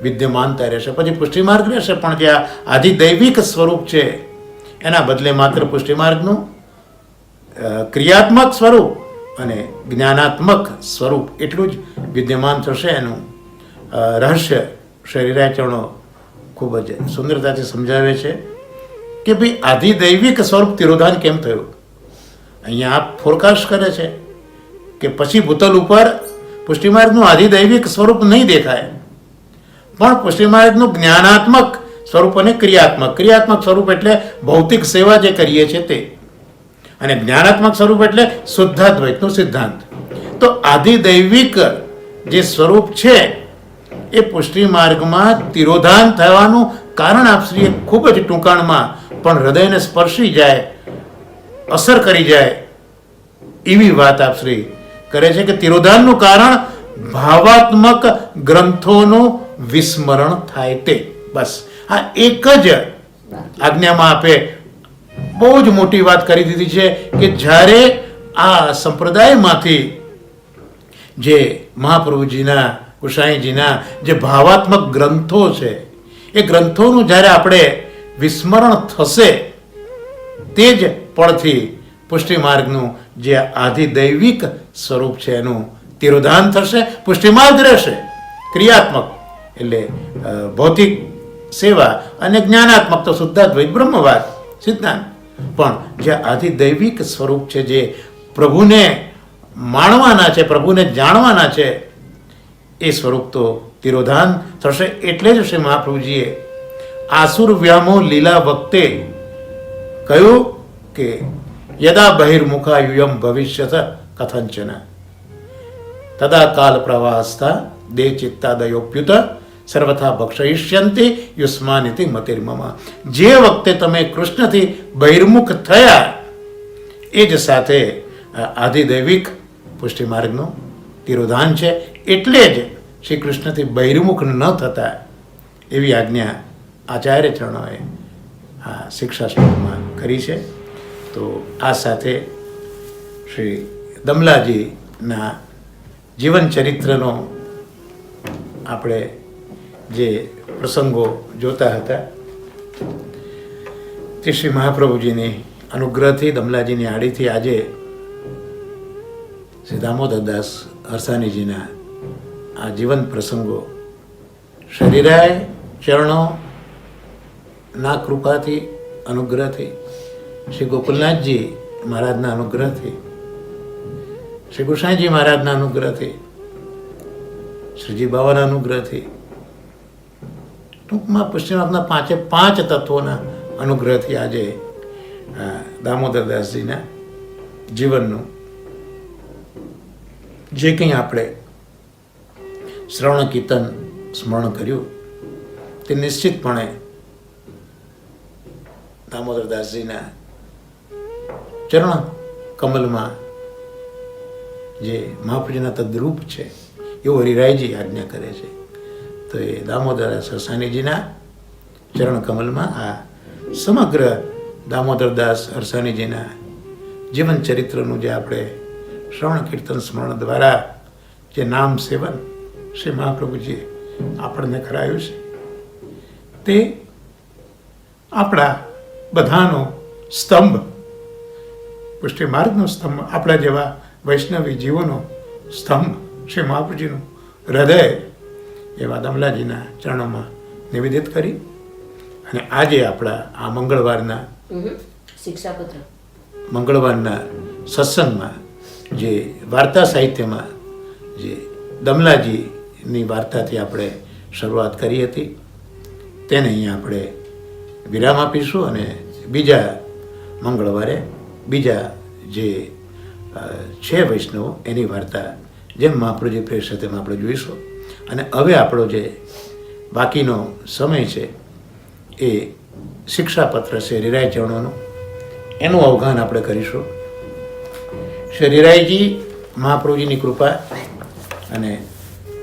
Speaker 1: વિદ્યમાનતા રહેશે. પછી પુષ્ટિમાર્ગ રહેશે, પણ જે આ આધિદૈવિક સ્વરૂપ છે એના બદલે માત્ર પુષ્ટિમાર્ગનું ક્રિયાત્મક સ્વરૂપ અને જ્ઞાનાત્મક સ્વરૂપ એટલું જ વિદ્યમાન થશે. એનું રહસ્ય શરીરાચરણો ખૂબ જ સુંદરતાથી સમજાવે છે કે ભાઈ આધિદૈવિક સ્વરૂપ તિરોધાન કેમ થયું. અહીંયા આપ ફોરકાસ્ટ કરે છે કે પછી ભૂતલ ઉપર પુષ્ટિમાર્ગનું આધિદૈવિક સ્વરૂપ નહીં દેખાય, પણ પુષ્ટિમાર્ગનું જ્ઞાનાત્મક સ્વરૂપ અને ક્રિયાત્મક સ્વરૂપ એટલે ભૌતિક સેવા જે કરીએ છીએ તે, અને જ્ઞાનાત્મક સ્વરૂપ એટલે શુદ્ધાદ્વૈતનો સિદ્ધાંત. તો આધિદૈવિક જે સ્વરૂપ છે એ પુષ્ટિમાર્ગમાં તિરોધાન થવાનું કારણ આપશ્રીએ ખૂબ જ ટૂંકાણમાં પણ હૃદયને સ્પર્શી જાય, અસર કરી જાય એવી વાત આપશ્રી કરે છે કે તિરોધાનનું કારણ ભાવાત્મક ગ્રંથોનું વિસ્મરણ થાય તે. બસ આ એક જ આજ્ઞામાં આપે બહુ જ મોટી વાત કરી દીધી છે કે જ્યારે આ સંપ્રદાયમાંથી જે મહાપ્રભુજીના ગુસાઈજીના જે ભાવાત્મક ગ્રંથો છે એ ગ્રંથોનું જ્યારે આપણે વિસ્મરણ થશે તે જ પળથી પુષ્ટિમાર્ગનું જે આધિદૈવિક સ્વરૂપ છે એનું તિરોધાન થશે. પુષ્ટિમાર્ગ રહેશે ક્રિયાત્મક એટલે ભૌતિક સેવા, અને જ્ઞાનાત્મક તો શુદ્ધાદ્વૈત બ્રહ્મવાદ સિદ્ધાંત. પણ જે આધિદૈવિક સ્વરૂપ છે, જે પ્રભુને માણવાના છે, પ્રભુને જાણવાના છે, એ સ્વરૂપ તો તિરોધાન થશે. એટલે જ શ્રી મહાપ્રભુજીએ આસુર વ્યામો લીલા વખતે કહ્યું કે યદા બહિર્મુખા યુયમ ભવિષ્યત કથંચન તદા કાલ પ્રવાસતા દે ચિત્તાદયોપ્યુત સર્વથા ભક્ષયિષ્યંતિ યુષ્માનિતિ મતિર્મમ. જે વખતે તમે કૃષ્ણથી બહિર્મુખ થયા એ જ સાથે આધિદૈવિક પુષ્ટિમાર્ગનું તિરોધાન છે. એટલે જ શ્રી કૃષ્ણથી બહિર્મુખ ન થતા એવી આજ્ઞા આચાર્ય ચરણોએ આ શિક્ષા શ્લોકમાં કરી છે. તો આ સાથે શ્રી દમલાજીના જીવન ચરિત્રનો આપણે જે પ્રસંગો જોતા હતા તે શ્રી મહાપ્રભુજીની અનુગ્રહથી, દમલાજીની આડીથી આજે શ્રી દામોદરદાસ હરસાનીજીના આ જીવન પ્રસંગો શરીરાય ચરણોના કૃપાથી, અનુગ્રહથી, શ્રી ગોકુલનાથજી મહારાજના અનુગ્રહથી, શ્રી ગુસાઈજી મહારાજના અનુગ્રહથી, શ્રીજી બાવાના અનુગ્રહથી, ટૂંકમાં પુષ્ટિમાર્ગના પાંચે પાંચ તત્વોના અનુગ્રહથી આજે દામોદરદાસજીના જીવનનું જે કંઈ આપણે શ્રવણ કીર્તન સ્મરણ કર્યું તે નિશ્ચિતપણે દામોદરદાસજીના ચરણ કમલમાં જે મહાપ્રભુજીના તદ્રૂપ છે એવું હરિરાયજી આજ્ઞા કરે છે. તો એ દામોદરદાસ હરસાનીજીના ચરણ કમલમાં આ સમગ્ર દામોદરદાસ હરસાનીજીના જીવન ચરિત્રનું જે આપણે શ્રવણ કીર્તન સ્મરણ દ્વારા જે નામ સેવન શ્રી મહાપ્રભુજીએ આપણને કરાયું છે તે આપણા બધાનો સ્તંભ, પુષ્ટિમાર્ગનો સ્તંભ, આપણા જેવા વૈષ્ણવી જીવોનો સ્તંભ, શ્રી મહાપ્રભુજીનું હૃદય એવા દમલાજીના ચરણોમાં નિવેદિત કરી અને આજે આપણા આ મંગળવારના
Speaker 2: શિક્ષાપત્ર
Speaker 1: મંગળવારના સત્સંગમાં જે વાર્તા સાહિત્યમાં જે દમલાજીની વાર્તાથી આપણે શરૂઆત કરી હતી તેને અહીંયા આપણે વિરામ આપીશું અને બીજા મંગળવારે બીજા જે છે વૈષ્ણવો એની વાર્તા જેમ મહાપ્રભુજી પ્રેસ છે તેમ આપણે જોઈશું. અને હવે આપણો જે બાકીનો સમય છે એ શિક્ષાપત્ર છે રીરાય ચરણોનું, એનું અવગાન આપણે કરીશું. શ્રી રીરાયજી મહાપ્રભુજીની કૃપા અને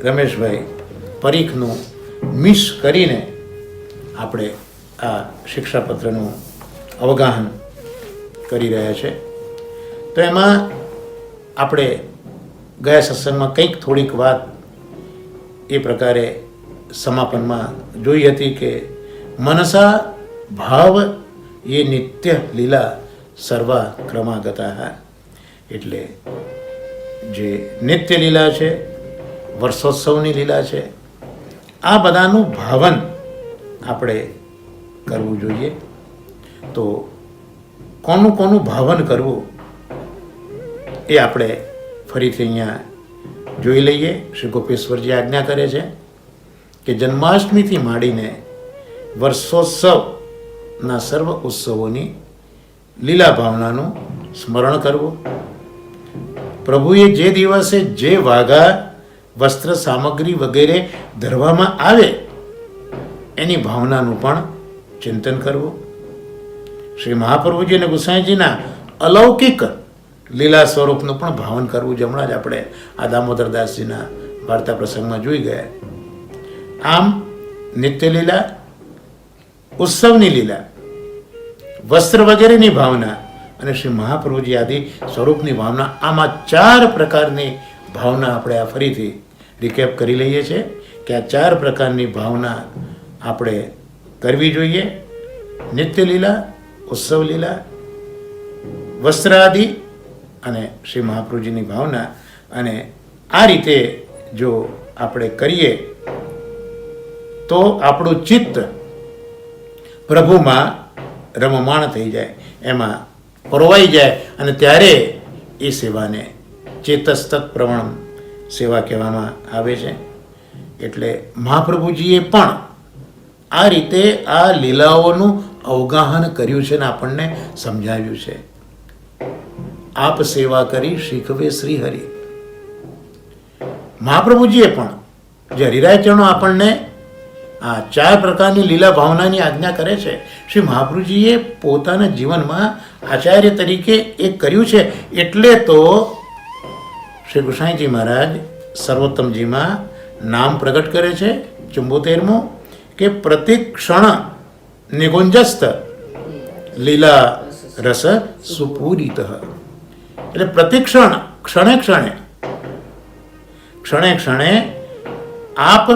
Speaker 1: રમેશભાઈ પરીખનું મિસ કરીને આપણે આ શિક્ષાપત્રનું અવગાહન કરી રહ્યા છે. તો એમાં આપણે ગયા સત્સંગમાં કંઈક થોડીક વાત એ પ્રકારે સમાપનમાં જોઈ હતી કે મનસા ભાવ એ નિત્ય લીલા સર્વા ક્રમાગતા, એટલે જે નિત્ય લીલા છે, વર્ષોત્સવની લીલા છે, આ બધાનું ભાવન આપણે કરવું જોઈએ. તો કોનું કોનું ભાવન કરવું એ આપણે ફરીથી અહીંયા જોઈ લઈએ. શ્રી ગોપેશ્વરજી આજ્ઞા કરે છે કે જન્માષ્ટમીથી માંડીને વર્ષોત્સવના સર્વ ઉત્સવોની લીલા ભાવનાનું સ્મરણ કરવું. પ્રભુએ જે દિવસે જે વાઘા, વસ્ત્ર, સામગ્રી વગેરે ધરવામાં આવે એની ભાવનાનું પણ ચિંતન કરવું. શ્રી મહાપ્રભુજી અને ગુસાઈજીના અલૌકિક લીલા સ્વરૂપનું પણ ભાવન કરવું. હમણાં જ આપણે આ દામોદરદાસજીના વાર્તા પ્રસંગમાં જોઈ ગયા. આમ નિત્ય લીલા, ઉત્સવની લીલા, વસ્ત્ર વગેરેની ભાવના અને શ્રી મહાપ્રભુજી આદિ સ્વરૂપની ભાવના, આમાં 4 પ્રકારની ભાવના આપણે આ ફરીથી રિકેપ કરી લઈએ છીએ કે આ 4 પ્રકારની ભાવના આપણે કરવી જોઈએ. નિત્ય લીલા, ઉત્સવ લીલા, વસ્ત્ર આદિ અને શ્રી મહાપ્રભુજીની ભાવના. અને આ રીતે જો આપણે કરીએ તો આપણું ચિત્ત પ્રભુમાં રમમાણ થઈ જાય, એમાં પરોવાઈ જાય, અને ત્યારે એ સેવાને ચેતસ્તત પ્રવણ સેવા કહેવામાં આવે છે. એટલે મહાપ્રભુજીએ પણ આ રીતે આ લીલાઓનું અવગાહન કર્યું છે ને આપણને સમજાવ્યું છે. આપ સેવા કરી શીખવે શ્રી હરિ. મહાપ્રભુજીએ પણ જે હરિરાય ચરણો આપણને આ 4 પ્રકારની લીલા ભાવનાની આજ્ઞા કરે છે, શ્રી મહાપ્રભુજીએ પોતાના જીવનમાં આચાર્ય તરીકે એ કર્યું છે. એટલે તો શ્રી ગુસાઈજી મહારાજ સર્વોત્તમજીમાં નામ પ્રગટ કરે છે 74મું કે પ્રતિક્ષણ નિગુંજસ્ત લીલા રસ સુપૂરિત. એટલે પ્રતિક્ષણ, ક્ષણે ક્ષણે, ક્ષણે ક્ષણે આપ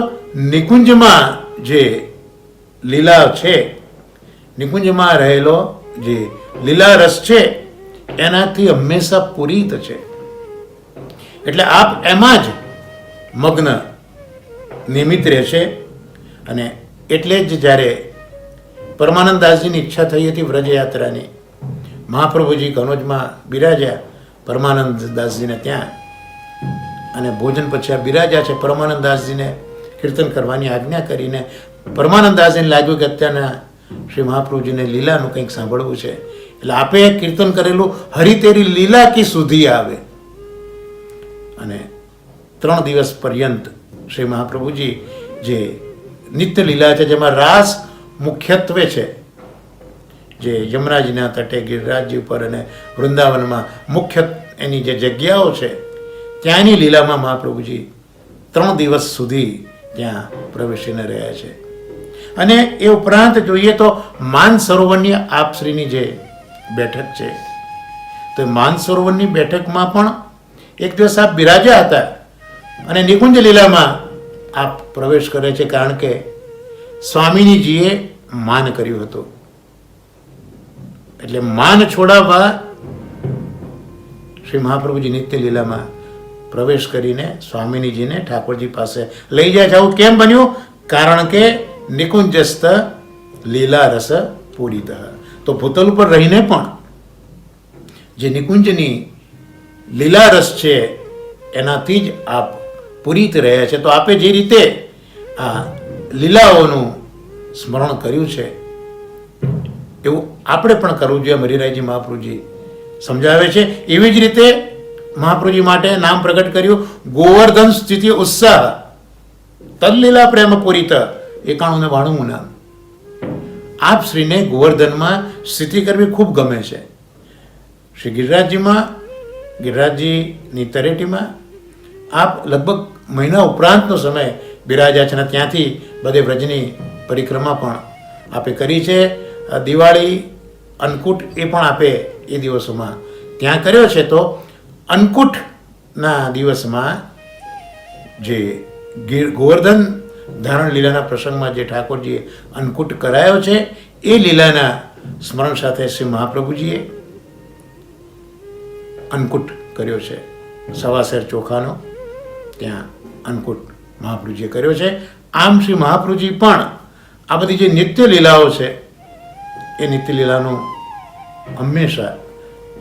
Speaker 1: નિકુંજમાં જે લીલા છે, નિકુંજમાં રહેલો જે લીલા રસ છે એનાથી હંમેશા પૂરિત છે. એટલે આપ એમાં જ મગ્ન નિમિત્ત રહેશે. અને એટલે જ જ્યારે પરમાનંદ દાસજીની ઈચ્છા થઈ હતી વ્રજયાત્રાની, મહાપ્રભુજી કનોજમાં બિરાજ્યા પરમાનંદ દાસજીને ત્યાં, અને ભોજન પછી આ બિરાજ્યા છે. પરમાનંદ દાસજીને કીર્તન કરવાની આજ્ઞા કરીને પરમાનંદ દાસજીને લાગ્યું કે અત્યારના શ્રી મહાપ્રભુજીને લીલાનું કંઈક સાંભળવું છે. એટલે આપે કીર્તન કરેલું હરિ તેરી લીલા કી સુધી આવે. અને 3 દિવસ પર્યંત શ્રી મહાપ્રભુજી જે નિત્ય લીલા છે, જેમાં રાસ મુખ્યત્વે છે, જે યમરાજના તટે, ગિરિરાજજી ઉપર અને વૃંદાવનમાં મુખ્ય એની જે જગ્યાઓ છે ત્યાંની લીલામાં મહાપ્રભુજી 3 દિવસ સુધી ત્યાં પ્રવેશીને રહ્યા છે. અને એ ઉપરાંત જોઈએ તો માનસરોવરની આપશ્રીની જે બેઠક છે, તો માનસરોવરની બેઠકમાં પણ એક દિવસ આપ બિરાજ્યા હતા અને નિકુંજ લીલામાં આપ પ્રવેશ કરે છે, કારણ કે સ્વામિનીજીએ માન કર્યું હતું. એટલે માન છોડાવવા શ્રી મહાપ્રભુજી નિત્ય લીલામાં પ્રવેશ કરીને સ્વામિનીજીને ઠાકોરજી પાસે લઈ જાય છે. આવું કેમ બન્યું? કારણ કે નિકુંજસ્ત લીલા રસ પૂરિત. તો ભૂતલ ઉપર રહીને પણ જે નિકુંજની લીલા રસ છે એનાથી જ આપ પૂરિત રહ્યા છે. તો આપે જે રીતે આ લીલાઓનું સ્મરણ કર્યું છે એવું આપણે પણ કરવું જોઈએ. હરિરાયજી મહાપ્રભુજી સમજાવે છે. એવી જ રીતે મહાપ્રભુજી માટે નામ પ્રગટ કર્યું ગોવર્ધન સ્થિતિ ઉત્સાહ તલ્લીલા પ્રેમ પૂરિત 91 નામ. આપ શ્રીને ગોવર્ધનમાં સ્થિતિ કરવી ખૂબ ગમે છે. શ્રી ગિરિરાજજીમાં, ગિરિરાજજીની તરેટીમાં આપ લગભગ મહિના ઉપરાંતનો સમય બિરાજ્યા છે અને ત્યાંથી બધે વ્રજની પરિક્રમા પણ આપે કરી છે. દિવાળી, અન્નકૂટ એ પણ આપે એ દિવસોમાં ત્યાં કર્યો છે. તો અન્નકૂટના દિવસમાં જે ગોવર્ધન ધારણ લીલાના પ્રસંગમાં જે ઠાકોરજીએ અન્નકૂટ કરાયો છે એ લીલાના સ્મરણ સાથે શ્રી મહાપ્રભુજીએ અન્નકૂટ કર્યો છે. સવાસેર ચોખાનો ત્યાં અન્નકૂટ મહાપ્રભુજીએ કર્યો છે. આમ શ્રી મહાપ્રભુજી પણ આ બધી જે નિત્ય લીલાઓ છે એ નિત્ય લીલાનું હંમેશા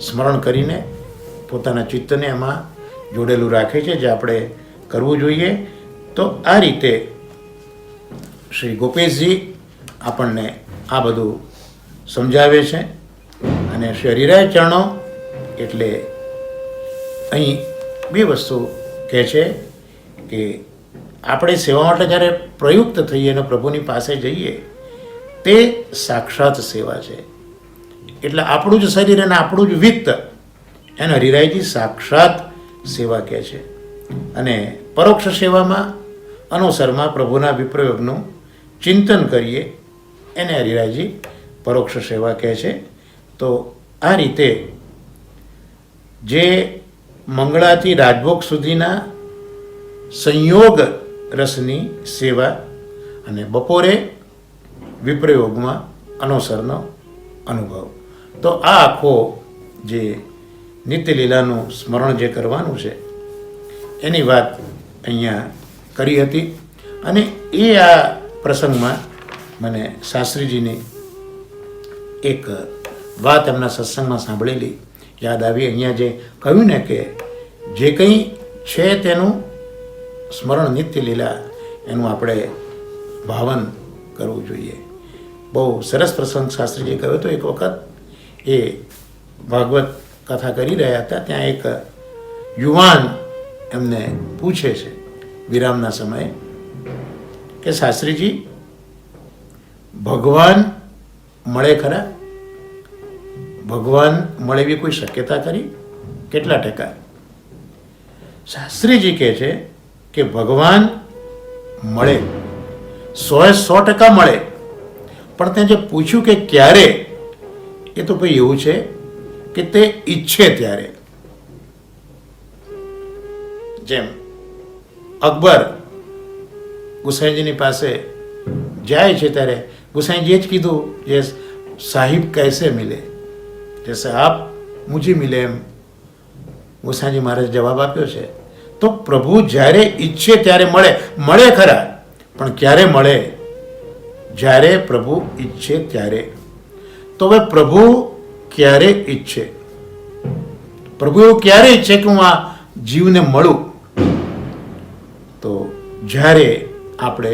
Speaker 1: સ્મરણ કરીને પોતાના ચિત્તને એમાં જોડેલું રાખે છે, જે આપણે કરવું જોઈએ. તો આ રીતે શ્રી ગોપેશજી આપણને આ બધું સમજાવે છે. અને શ્રી હરિરાય ચરણો એટલે અહીં બે વસ્તુ કહે છે કે આપણે સેવા માટે જ્યારે પ્રયુક્ત થઈએ અને પ્રભુની પાસે જઈએ તે સાક્ષાત સેવા છે. એટલે આપણું જ શરીર અને આપણું જ વિત્ત એને હરિરાયજી સાક્ષાત સેવા કહે છે. અને પરોક્ષ સેવામાં અનુસરમાં પ્રભુના વિપ્રયોગનું ચિંતન કરીએ એને હરિરાયજી પરોક્ષ સેવા કહે છે. તો આ રીતે જે મંગળાથી રાજભોગ સુધીના સંયોગ રસની સેવા અને બપોરે વિપ્રયોગમાં અનુસરનો અનુભવ. તો આ આખો જે નિત્ય લીલાનું સ્મરણ જે કરવાનું છે એની વાત અહીંયા કરી હતી. અને એ આ પ્રસંગમાં મને શાસ્ત્રીજીની એક વાત એમના સત્સંગમાં સાંભળેલી યાદ આવી. અહીંયા જે કહ્યું ને કે જે કંઈ છે તેનું સ્મરણ નિત્ય લીલા એનું આપણે ભાવન કરવું જોઈએ. બહુ સરસ પ્રસંગ શાસ્ત્રીજીએ કહ્યો હતો. એક વખત એ ભાગવત કથા કરી રહ્યા હતા, ત્યાં એક યુવાન એમને પૂછે છે વિરામના સમયે કે શાસ્ત્રીજી ભગવાન મળે ખરા? ભગવાન મળે એવી કોઈ શક્યતા ખરી? કેટલા ટકા? શાસ્ત્રીજી કહે છે કે ભગવાન મળે, 100% મળે. પણ ત્યાં જે પૂછ્યું કે ક્યારે, એ તો ભાઈ એવું છે કે તે ઈચ્છે ત્યારે. જેમ અકબર ગુસાઈજીની પાસે જાય છે ત્યારે ગુસાઈજીએ જ કીધું જે સાહિબ કૈસે મિલે, જૈસે આપ મુझे મિલે, એમ ગુસાઈજી મહારાજ જવાબ આપ્યો છે. તો પ્રભુ જ્યારે ઈચ્છે ત્યારે મળે. મળે ખરા, પણ ક્યારે મળે? જ્યારે પ્રભુ ઈચ્છે ત્યારે. તો હવે પ્રભુ ક્યારે ઈચ્છે? પ્રભુ એવું ક્યારે ઈચ્છે કે હું આ જીવને મળું? તો જ્યારે આપણે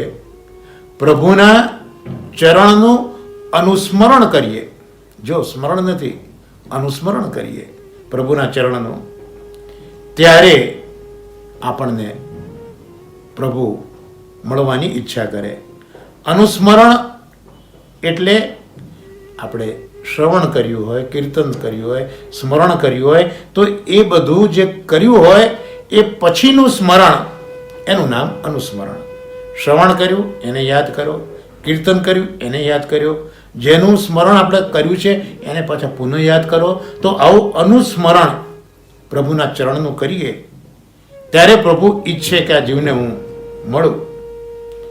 Speaker 1: પ્રભુના ચરણનું અનુસ્મરણ કરીએ. જો સ્મરણ નથી, અનુસ્મરણ કરીએ પ્રભુના ચરણનું, ત્યારે આપણને પ્રભુ મળવાની ઈચ્છા કરે. અનુસ્મરણ એટલે આપણે શ્રવણ કર્યું હોય, કીર્તન કર્યું હોય, સ્મરણ કર્યું હોય, તો એ બધું જે કર્યું હોય એ પછીનું સ્મરણ, એનું નામ અનુસ્મરણ. શ્રવણ કર્યું એને યાદ કરો, કીર્તન કર્યું એને યાદ કર્યો, જેનું સ્મરણ આપણે કર્યું છે એને પાછા પુનઃ યાદ કરો. તો આવું અનુસ્મરણ પ્રભુના ચરણનું કરીએ ત્યારે પ્રભુ ઈચ્છે કે આ જીવને હું મળું.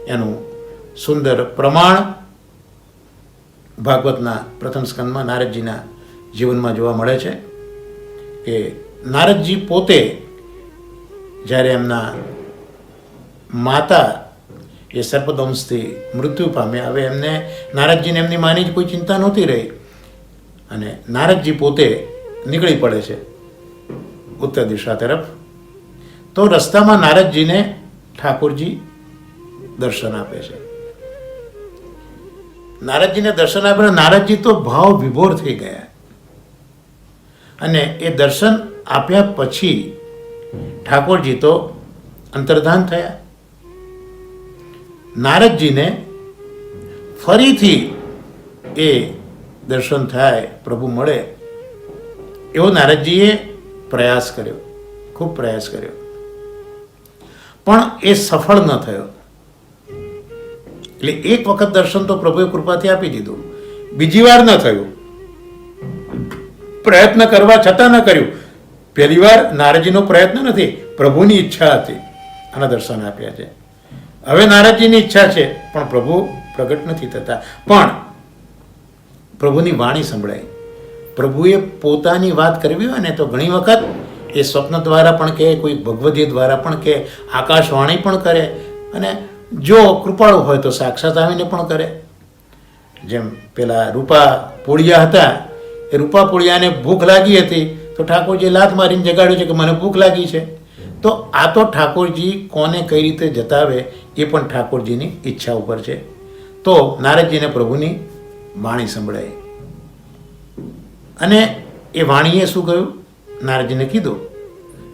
Speaker 1: એનું સુંદર પ્રમાણ ભાગવતના પ્રથમ સ્કંદમાં નારદજીના જીવનમાં જોવા મળે છે કે નારદજી પોતે જ્યારે એમના માતા એ સર્પદંશથી મૃત્યુ પામ્યા, હવે એમને નારદજીને એમની માની જ કોઈ ચિંતા નહોતી રહી, અને નારદજી પોતે નીકળી પડે છે ઉત્તર દિશા તરફ. તો રસ્તામાં નારદજીને ઠાકોરજી દર્શન આપે છે. નારદજીને દર્શન આપે, નારદજી તો ભાવ વિભોર થઈ ગયા. અને એ દર્શન આપ્યા પછી ઠાકોરજી તો અંતર્ધાન થયા. નારદજીને ફરીથી એ દર્શન થાય, પ્રભુ મળે એવો નારદજીએ પ્રયાસ કર્યો, ખૂબ પ્રયાસ કર્યો, પણ એ સફળ ન થયો. એટલે એક વખત દર્શન તો પ્રભુએ કૃપાથી આપી દીધું, બીજી વાર ન થયું. પ્રયત્ન કરવા છતાં ન કર્યું. પહેલી વાર નારદજીનો પ્રયત્ન નથી, પ્રભુની ઈચ્છા હતી, આના દર્શન આપ્યા છે. હવે નારદજીની ઈચ્છા છે પણ પ્રભુ પ્રગટ નથી થતા. પણ પ્રભુની વાણી સંભળાય. પ્રભુએ પોતાની વાત કરવી હોય ને તો ઘણી વખત એ સ્વપ્ન દ્વારા પણ કહે, કોઈ ભગવદીય દ્વારા પણ કહે, આકાશવાણી પણ કરે, અને જો કૃપાળુ હોય તો સાક્ષાત આવીને પણ કરે. જેમ પેલા રૂપા પોળિયા હતા, એ રૂપા પોળિયાને ભૂખ લાગી હતી તો ઠાકોરજીએ લાત મારીને જગાડ્યું છે કે મને ભૂખ લાગી છે. તો આ તો ઠાકોરજી કોને કઈ રીતે જતાવે એ પણ ઠાકોરજીની ઈચ્છા ઉપર છે. તો નારદજીને પ્રભુની વાણી સંભળાઈ, અને એ વાણીએ શું કહ્યું? નારદજીને કીધું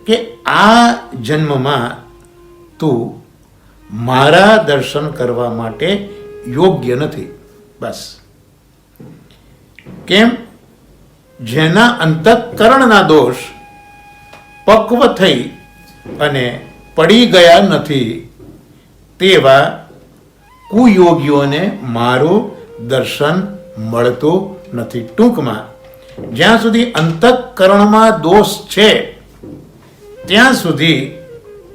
Speaker 1: કે આ જન્મમાં તું મારા દર્શન કરવા માટે યોગ્ય નથી. બસ. કેમ? જેના અંતઃકરણના દોષ પક્વ થઈ અને પડી ગયા નથી તેવા કુયોગીઓને મારું દર્શન મળતું નથી. ટૂંકમાં જ્યાં સુધી અંતઃકરણમાં દોષ છે ત્યાં સુધી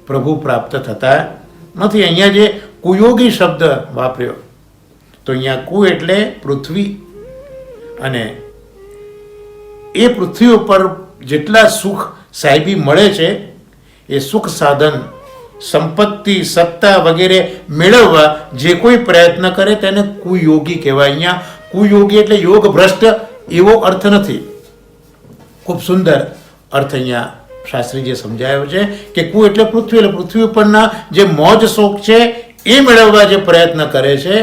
Speaker 1: પ્રભુ પ્રાપ્ત થતા નથી. અહીંયા જે કુયોગી શબ્દ વાપર્યો, તો અહીંયા કુ એટલે પૃથ્વી, અને એ પૃથ્વી ઉપર જેટલા સુખ સાહેબી મળે છે એ સુખ સાધન, સંપત્તિ, સત્તા વગેરે મેળવવા જે કોઈ પ્રયત્ન કરે તેને કુયોગી કહેવાય. અહીંયા કુયોગી એટલે યોગ ભ્રષ્ટ એવો અર્થ નથી. ખૂબ સુંદર અર્થ અહીંયા શાસ્ત્રીજીએ સમજાયો છે કે કુ એટલે પૃથ્વી, એટલે પૃથ્વી ઉપરના જે મોજ શોખ છે એ મેળવવા જે પ્રયત્ન કરે છે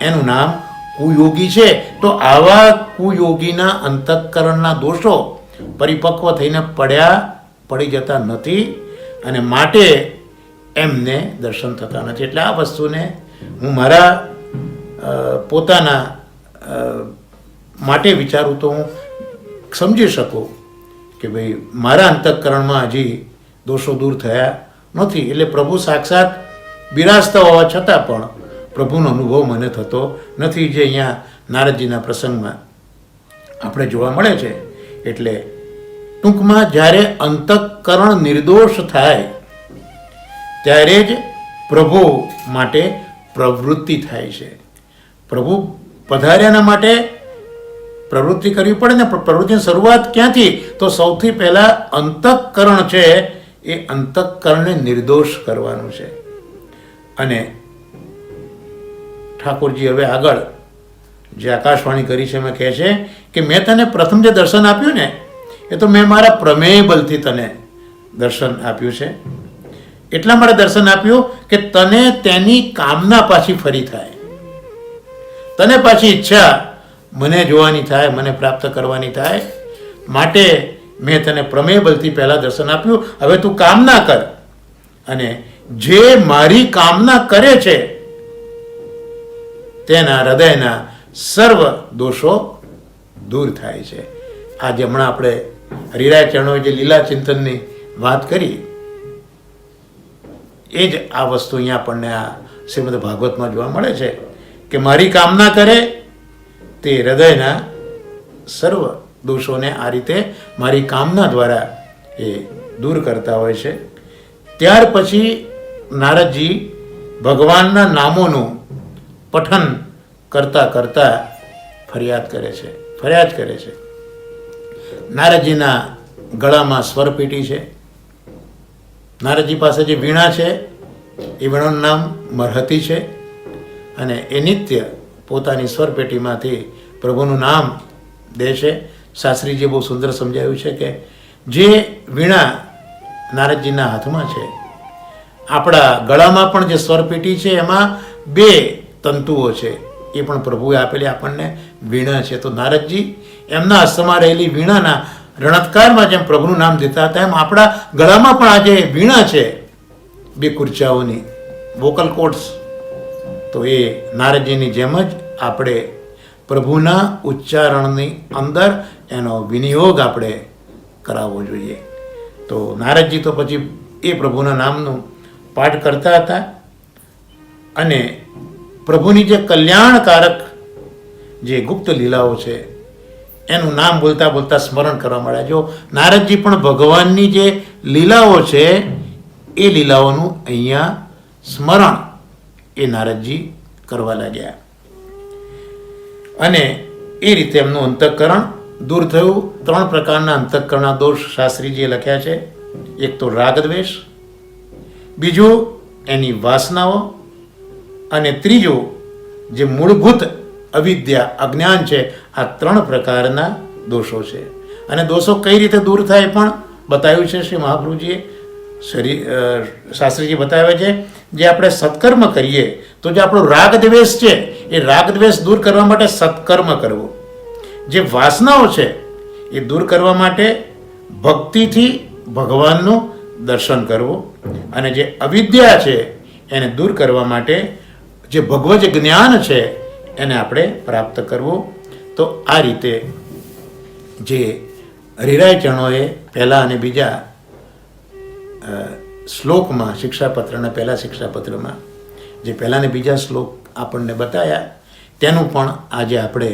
Speaker 1: એનું નામ કુયોગી છે. તો આવા કુયોગીના અંતઃકરણના દોષો પરિપક્વ થઈને પડી જતા નથી, અને માટે એમને દર્શન થતા નથી. એટલે આ વસ્તુને હું મારા પોતાના માટે વિચારું તો હું સમજી શકું કે ભાઈ મારા અંતઃકરણમાં હજી દોષો દૂર થયા નથી. એટલે પ્રભુ સાક્ષાત બિરાજતા હોવા છતાં પણ પ્રભુનો અનુભવ મને થતો નથી, જે અહીંયા નારદજીના પ્રસંગમાં આપણે જોવા મળે છે. એટલે ટૂંકમાં જ્યારે અંતઃકરણ નિર્દોષ થાય ત્યારે જ પ્રભુ માટે પ્રવૃત્તિ થાય છે. પ્રભુ પધાર્યાના માટે પ્રવૃત્તિ કરવી પડે ને. પ્રવૃત્તિની શરૂઆત ક્યાંથી? તો સૌથી પહેલાં અંતઃકરણ છે એ અંતઃકરણને નિર્દોષ કરવાનું છે. અને ઠાકોરજી હવે આગળ જે આકાશવાણી કરી છે એમાં કહે છે કે મેં તને પ્રથમ જે દર્શન આપ્યું ને એ તો મેં મારા પ્રમેય બલથી તને દર્શન આપ્યું છે. એટલા માટે દર્શન આપ્યું કે તને તેની કામના પાછી ફરી થાય, તને પાછી ઈચ્છા મને જોવાની થાય, મને પ્રાપ્ત કરવાની થાય. માટે મેં તને પ્રમેય બલથી પહેલાં દર્શન આપ્યું. હવે તું કામના કર, અને જે મારી કામના કરે છે તેના હૃદયના સર્વ દોષો દૂર થાય છે. આજે હમણાં આપણે હરિરાય ચરણોએ જે લીલા ચિંતનની વાત કરી એ જ આ વસ્તુ અહીંયા આપણને આ શ્રીમદ ભાગવતમાં જોવા મળે છે કે મારી કામના કરે તે હૃદયના સર્વ દોષોને આ રીતે મારી કામના દ્વારા એ દૂર કરતા હોય છે. ત્યાર પછી નારદજી ભગવાનના નામોનું પઠન કરતા કરતા ફરિયાદ કરે છે. નારદજીના ગળામાં સ્વરપેટી છે. નારદજી પાસે જે વીણા છે એ વીણાનું નામ મરહતી છે, અને એ નિત્ય પોતાની સ્વરપેટીમાંથી પ્રભુનું નામ દે છે. શાસ્ત્રીજીએ બહુ સુંદર સમજાવ્યું છે કે જે વીણા નારદજીના હાથમાં છે, આપણા ગળામાં પણ જે સ્વરપેટી છે એમાં 2 તંતુઓ છે, એ પણ પ્રભુએ આપેલી આપણને વીણા છે. તો નારદજી એમના હસ્તમાં રહેલી વીણાના રણત્કારમાં જેમ પ્રભુનું નામ દેતા હતા એમ આપણા ગળામાં પણ આ જે વીણા છે 2 કુર્ચાઓની વોકલ કોર્ડ્સ, તો એ નારદજીની જેમ જ આપણે પ્રભુના ઉચ્ચારણની અંદર એનો વિનિયોગ આપણે કરાવવો જોઈએ. તો નારદજી તો પછી એ પ્રભુના નામનું પાઠ કરતા હતા, અને પ્રભુની જે કલ્યાણકારક જે ગુપ્ત લીલાઓ છે એનું નામ બોલતા બોલતા સ્મરણ કરવા મળ્યા. જો નારદજી પણ ભગવાનની જે લીલાઓ છે એ લીલાઓનું અહીંયા સ્મરણ એ નારદજી કરવા લાગ્યા અને એ રીતે એમનું અંતઃકરણ દૂર થયું. 3 પ્રકારના અંતઃકરણના દોષ શાસ્ત્રીજીએ લખ્યા છે. એક તો રાગદ્વેષ, બીજું એની વાસનાઓ, અને ત્રીજું જે મૂળભૂત અવિદ્યા અજ્ઞાન છે. આ 3 પ્રકારના દોષો છે. અને દોષો કઈ રીતે દૂર થાય પણ બતાવ્યું છે શ્રી મહાપ્રભુજીએ. શાસ્ત્રીજી બતાવે છે જે આપણે સત્કર્મ કરીએ તો જે આપણો રાગદ્વેષ છે એ રાગદ્વેષ દૂર કરવા માટે સત્કર્મ કરવું, જે વાસનાઓ છે એ દૂર કરવા માટે ભક્તિથી ભગવાનનું દર્શન કરવું, અને જે અવિદ્યા છે એને દૂર કરવા માટે જે ભગવજ જ્ઞાન છે એને આપણે પ્રાપ્ત કરવું. તો આ રીતે જે હરિરાય ચરણોએ પહેલા અને બીજા શ્લોકમાં, શિક્ષાપત્રના પહેલા શિક્ષાપત્રમાં જે પહેલા અને બીજા શ્લોક આપણને બતાવ્યા તેનું પણ આજે આપણે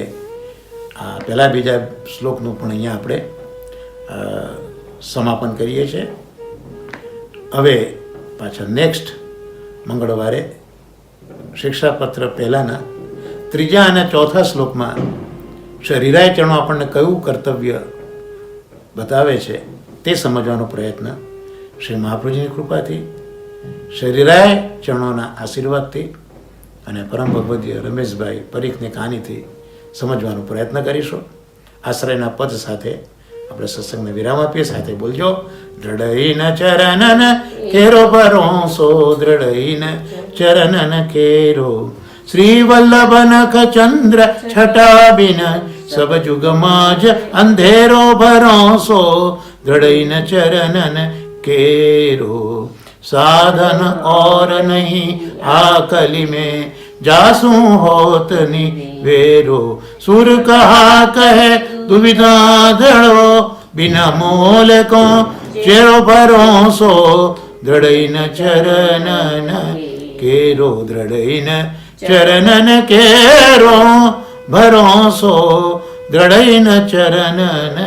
Speaker 1: આ પહેલા બીજા શ્લોકનું પણ અહીંયા આપણે સમાપન કરીએ છીએ. હવે પાછા નેક્સ્ટ મંગળવારે શિક્ષાપત્ર પહેલાંના 3 અને 4 શ્લોકમાં હરિરાય ચરણો આપણને કયું કર્તવ્ય બતાવે છે તે સમજવાનો પ્રયત્ન શ્રી મહાપ્રભુજીની કૃપાથી, હરિરાય ચરણોના આશીર્વાદથી અને પરમ ભગવદીય રમેશભાઈ પરીખની કહાનીથી સમજવાનો પ્રયત્ન કરીશું. આશ્રયના પદ સાથે આપણે સત્સંગને વિરામ આપીએ. સાથે બોલજો, દ્રઢઈન ચરણન કેરો ભરોસો, દ્રઢઈન ચરણન કેરો, શ્રી વલ્લભ નખ ચંદ્ર છટા બિન સબ જુગમાં જ અંધેરો ભરોસો, દ્રઢઈન ચરણન केरो साधन और नहीं आकली में जासू होत निवेरो, सुर कहा कहे दुविधा दड़ो, बिना मोल को चेरो भरोसो, दृढ़इन चरणन केरो, दृढ़इन चरणन केरो भरोसो, दृढ़इन चरणन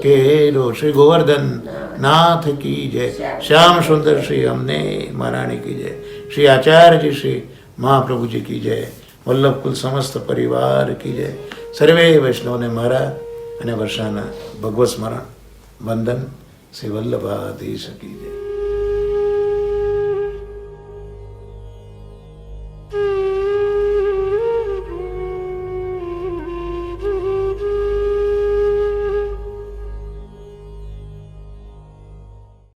Speaker 1: केरो. श्री गोवर्धन नाथ की जय. श्याम सुंदर श्री हमने महारानी की जय. श्री आचार्य जी श्री महाप्रभु जी की जय. वल्लभ कुल समस्त परिवार की जय. सर्वे वैष्णव ने मारा અને વર્ષાના ભગવત સ્મરણ વંદન. શ્રી વલ્લભાધીશ કી જય.